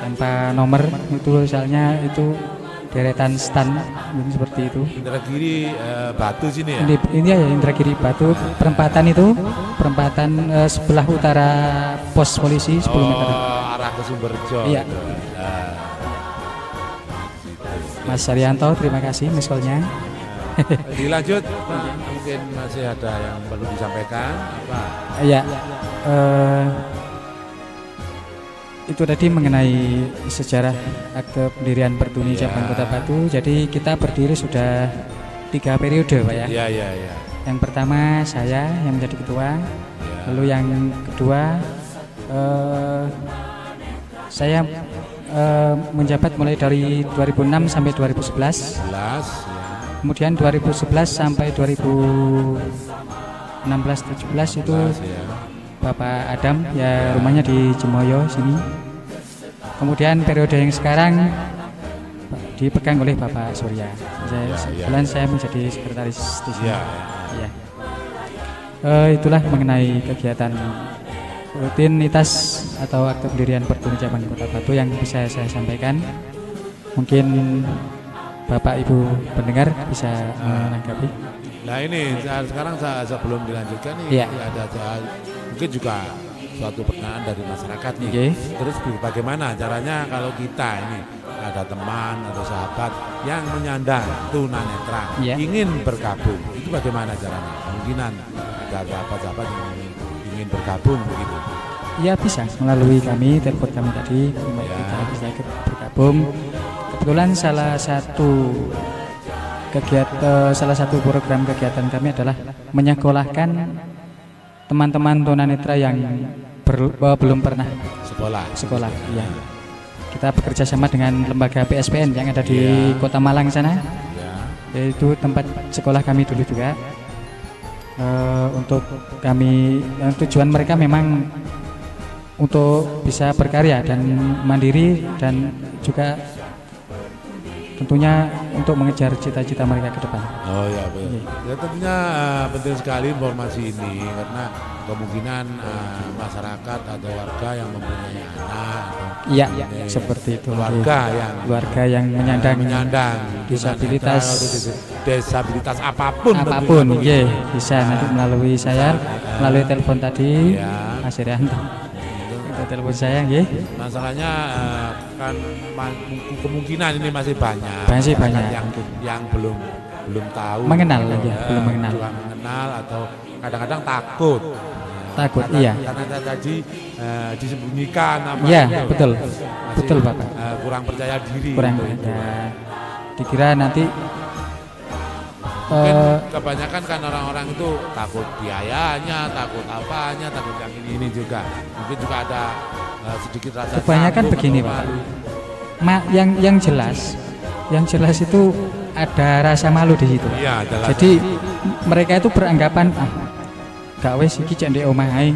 Tanpa nomor itu, soalnya itu deretan stand seperti itu. Indragiri Batu sini ya? Ini ya Indragiri Batu, perempatan itu, sebelah utara pos polisi 10 meter. Arah ke Sumberjo. Iya. Mas Saryanto, terima kasih miskolnya. Dilanjut, Pak. Mungkin masih ada yang perlu disampaikan, Pak. Iya. Itu tadi mengenai sejarah akte pendirian Pertuni Cabang Kota Batu. Jadi kita berdiri sudah 3 periode, Pak ya. Iya. Yang pertama saya yang menjadi ketua. Lalu yang kedua saya menjabat mulai dari 2006 sampai 2011. Kemudian 2011 sampai 2016-17 itu Bapak Adam, ya rumahnya di Jemoyo sini. Kemudian periode yang sekarang dipegang oleh Bapak Surya. Kebetulan saya menjadi sekretaris di sini. Ya. Itulah mengenai kegiatan rutinitas atau akte pendirian Pertuni Cabang Kota Batu yang bisa saya sampaikan. Mungkin Bapak Ibu pendengar bisa menanggapi. Nah ini sekarang sebelum dilanjutkan nih ada mungkin juga suatu pertanyaan dari masyarakat nih. Terus bagaimana caranya kalau kita ini ada teman atau sahabat yang menyandang tunanetra ingin bergabung, itu bagaimana caranya? Kemungkinan ada sahabat-sahabat yang ingin bergabung begitu. Ya bisa melalui kami, telepon kami tadi, kita bisa bergabung. Kebetulan salah satu program kegiatan kami adalah menyekolahkan teman-teman tunanetra yang belum pernah sekolah. Ya. Kita bekerja sama dengan lembaga PSPN yang ada di Kota Malang sana. Yaitu tempat sekolah kami dulu juga. Untuk kami tujuan mereka memang untuk bisa berkarya dan mandiri dan juga tentunya untuk mengejar cita-cita mereka ke depan. Oh ya betul. Ya tentunya penting sekali informasi ini karena kemungkinan masyarakat atau warga yang mempunyai anak atau seperti itu. Keluarga yang menyandang disabilitas apapun bisa nanti melalui saya melalui telepon tadi Mas Irianto. Telepon saya, Masalahnya kan kemungkinan ini masih banyak. Yang belum tahu. Belum mengenal. Atau kadang-kadang takut. Karena tadi disembunyikan apa? Iya, betul Bapak. Kurang percaya diri. Dikira nanti. Mungkin kebanyakan kan orang-orang itu takut biayanya, takut apanya, takut yang ini juga. Mungkin juga ada sedikit rasa kebanyakan begini Pak. Yang jelas itu ada rasa malu di situ. Iya, jadi mereka itu beranggapan gak wes iki cek ndek omah ae.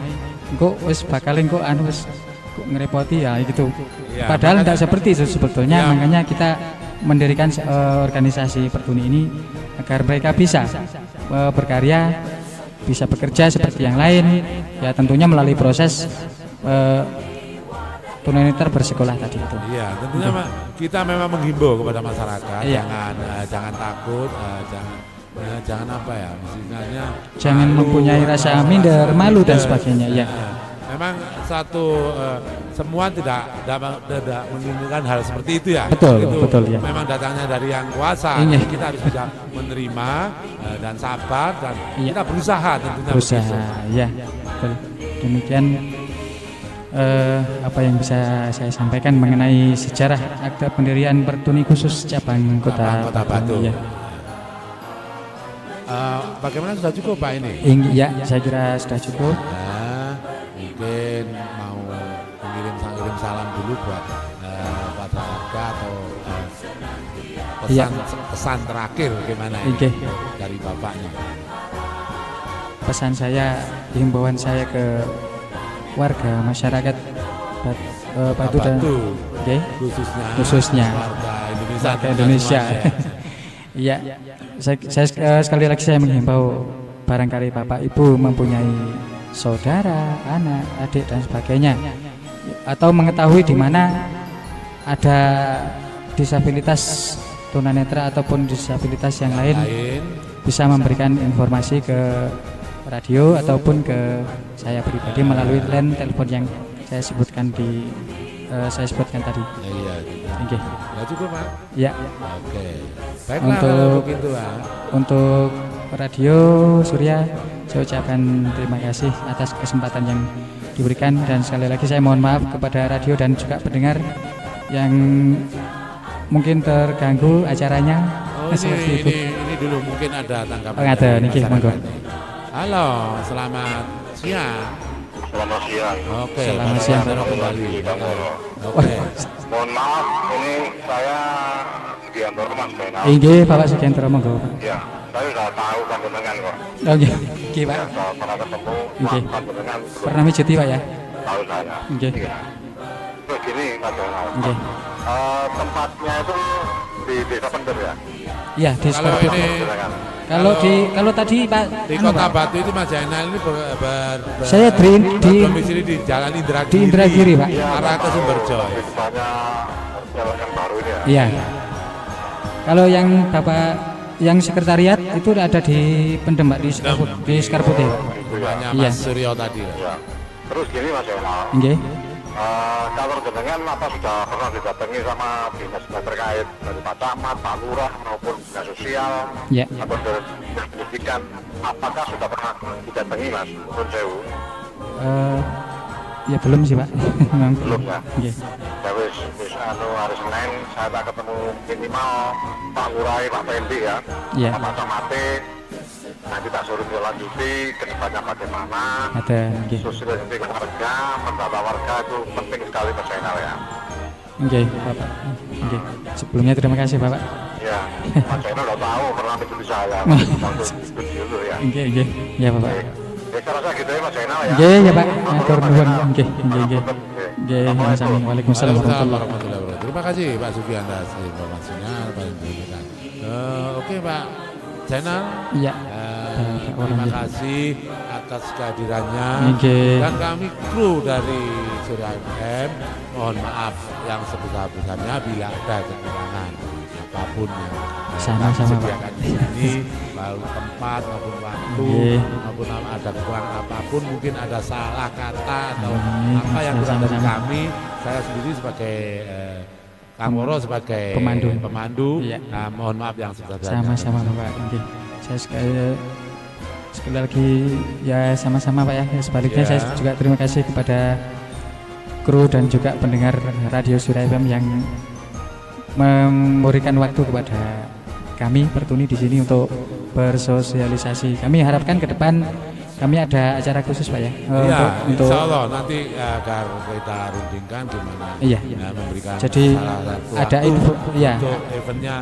Engko wis bakal engko wis ngerepoti ya gitu. Ya, padahal tidak seperti itu sebetulnya. Makanya kita mendirikan organisasi Pertuni ini agar mereka bisa berkarya, bisa bekerja seperti yang lain, ya tentunya melalui proses tunanetra bersekolah tadi itu. Iya, tentunya kita memang menghimbau kepada masyarakat jangan takut, jangan apa ya, misalnya jangan mempunyai rasa minder, malu dan sebagainya. Ya. Memang semua tidak menginginkan hal seperti itu ya. Betul ya. Memang datangnya dari yang kuasa. Kita harus bisa menerima dan sabar dan kita berusaha tentunya. Ya. Betul. Demikian apa yang bisa saya sampaikan mengenai sejarah akte pendirian Pertuni khusus cabang Kota Batu. Ya. Bagaimana, sudah cukup Pak ini? Ya, saya kira sudah cukup. Mungkin mau mengirim salam dulu buat warga atau pesan terakhir gimana ini dari Bapaknya. Pesan saya, himbauan saya ke warga masyarakat Batu dan khususnya warga Indonesia. Iya, saya sekali lagi saya menghimbau barangkali Bapak Ibu mempunyai saudara, anak, adik dan sebagainya, atau mengetahui di mana ada disabilitas tunanetra ataupun disabilitas yang lain, bisa memberikan informasi ke radio ataupun ke saya pribadi melalui line telepon yang saya sebutkan tadi. Iya. Ya cukup Pak. Ya. Oke. Baiklah kalau begitu Pak. Untuk Radio Surya, saya ucapkan terima kasih atas kesempatan yang diberikan dan sekali lagi saya mohon maaf kepada radio dan juga pendengar yang mungkin terganggu acaranya. Ini dulu mungkin ada tanggapan. Ada niki monggo. Halo, selamat siang. Selamat siang. Oke, selamat siang kembali. Oke. Mohon maaf, ini saya Sugiantoro Mas Benal. Inggih, Bapak Sugiantoro monggo. Ya, saya sudah tahu panjenengan kok. Oke, Pak. Pernah ketemu panjenengan. Pernah mijuti Pak ya? Tahu saya. Nggih. begini Mas Zainal. Nggih. Tempatnya itu di Desa Pender ya. Iya, di Kalau Skorpio. ini Kalau tadi Pak di anu, Kota Pak, Batu itu Mas Zainal ini saya berdomisili di Jalan di Indragiri, Pak. arah ke Sumberjo. Misalnya jalan yang baru ini ya. Iya. Kalau yang Bapak yang sekretariat itu ada di Pendem, Pak, di Skarputih, Pak. Rumahnya Iya. Mas Suryo tadi. Ya. Terus gini Mas Zainal. Nggih. Kalau jenengan apa sudah pernah didatangi sama dinas terkait dari Pak Camat, Pak Lurah maupun dinas sosial Ya. atau dari dinas pendidikan, apakah sudah pernah didatangi Mas Nun Sewu? Ya belum sih, Pak. Memang Belum ya? Nggih. Ya wis hari Senin saya tak ketemu minimal Pak Lurah, Pak Pendi ya, Iya. Pak Camate. Nanti tak suruh lanjuti ke depannya bagaimana. Ada nggih. Sosialisasi ke warga, mendata warga itu penting sekali Mas Zainal ya. Nggih, Bapak. Nggih. Sebelumnya terima kasih, Bapak. Ya, Mas Zainal udah tahu pernah menjadi saya waktu studio dulu ya. Nggih. Ya, Bapak. Ya, saya rasa gitu ya Mas Zainal ya. Nggih, ya, Pak. Matur nuwun. Nggih. Nggih, sama-sama. Waalaikumsalam warahmatullahi wabarakatuh. warahmatullahi wabarakatuh. Terima kasih Pak Sugian atas informasinya, paling diberikan. Oke Pak Zainal. Iya. Terima kasih atas kehadirannya Nggih. dan kami kru dari Surya FM mohon maaf yang sebesar-besarnya bila ada kekurangan apapun yang Sama-sama, Pak. disediakan di sini, baik tempat maupun waktu Nggih. maupun ada kekurangan apapun, mungkin ada salah kata atau Amin. apa yang kurang dari Sama-sama. kami, saya sendiri sebagai Kang Woro sebagai Pemandu. Iya. Nah, mohon maaf yang sebesar-besarnya. Sama-sama, Bapak. Nggih. Saya sekali lagi ya sama-sama, Pak ya. Sebaliknya Ya. saya juga terima kasih kepada kru dan juga pendengar Radio Surya FM yang memberikan waktu kepada kami Pertuni di sini untuk bersosialisasi. Kami harapkan ke depan kami ada acara khusus, Pak ya. Iya, untuk insya Allah nanti agar kita rundingkan gimana Iya. memberikan Jadi salah satu ada waktu info, iya. untuk eventnya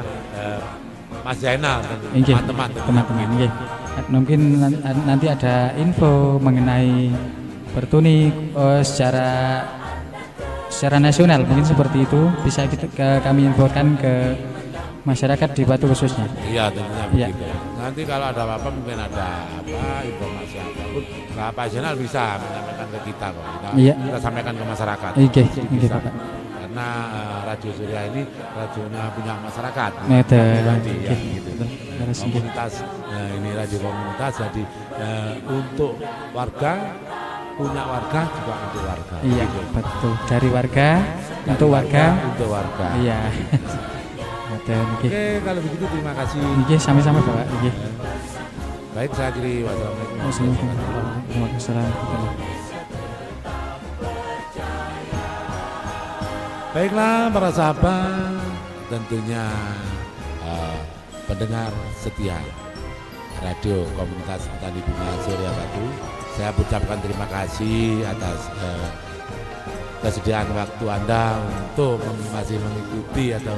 Mas Zainal dan Nggih, teman-teman. teman-teman, nggih. Mungkin nanti ada info mengenai Pertuni secara nasional, mungkin seperti itu bisa kami infokan ke masyarakat di Batu khususnya. Iya, tentunya Iya. begitu. Nanti kalau ada apa-apa mungkin ada informasi apapun, Pak Zainal bisa menyampaikan ke kita kok. Iya. Kita sampaikan ke masyarakat. Nggih, Pasti nggih, bisa. Bapak. Karena Radio Surya ini radionya punya masyarakat. Betul. Pribadi, ya, Nggih. gitu. Harus nggih. Komunitas, ini radio komunitas, jadi untuk warga, punya warga juga untuk warga. Iya, gitu. betul. Dari warga untuk warga. Untuk warga. Iya. Betul, nggih. Oke, kalau begitu terima kasih. Nggih, sama-sama, Bapak. Nggih. Baik, saya akhiri. Wassalamualaikum. Wassalamualaikum. Baiklah para sahabat, tentunya pendengar setia Radio Komunitas Petani Bunga Surya Batu, saya ucapkan terima kasih atas kesediaan waktu Anda untuk masih mengikuti atau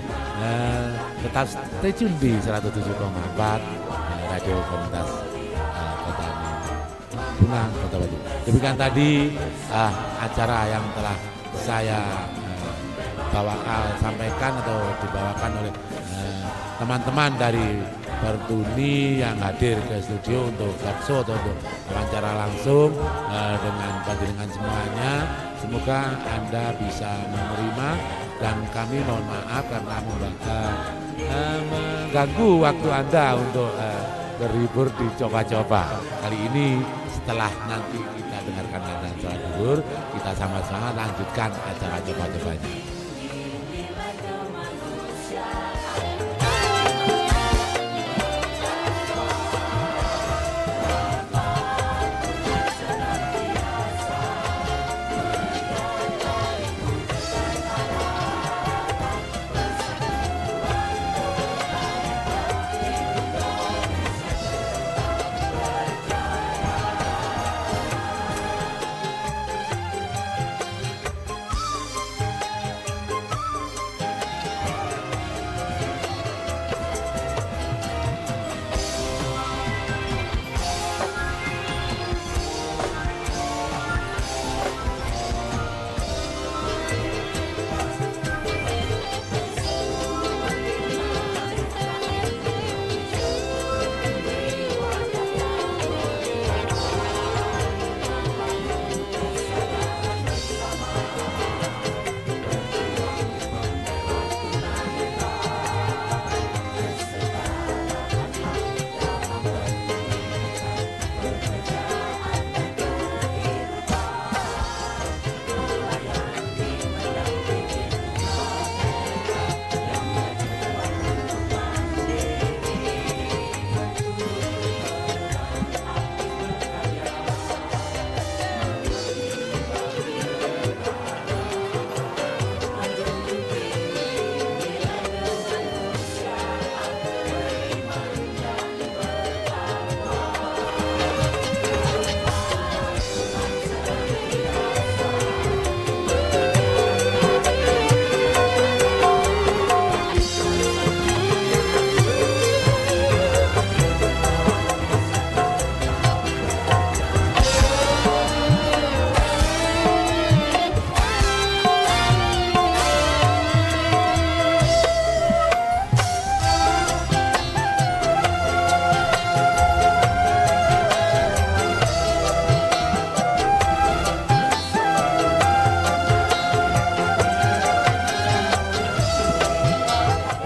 tetap stay tune di 107,4 Radio Komunitas Petani Bunga Kota Batu. Demikian tadi acara yang telah saya sampaikan atau dibawakan oleh teman-teman dari Pertuni yang hadir ke studio untuk talkshow atau untuk wawancara langsung dengan panjenengan semuanya. Semoga Anda bisa menerima dan kami mohon maaf karena mengganggu waktu Anda untuk berlibur di coba-coba. Kali ini setelah nanti kita dengarkan adzan sholat zuhur, kita sama-sama lanjutkan acara coba-cobanya.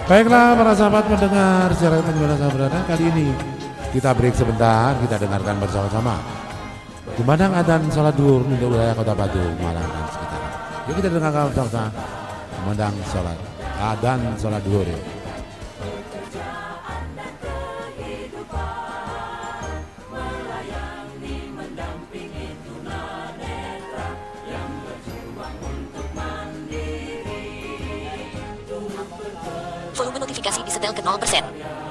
Baiklah para sahabat mendengar secara dimana saya berada, kali ini kita break sebentar, kita dengarkan bersama-sama kumandang adzan salat duhur untuk wilayah Kota Batu, Malang dan sekitar. Yuk kita dengarkan bersama-sama kumandang salat adzan salat duhur. Volume notifikasi disetel ke 0%.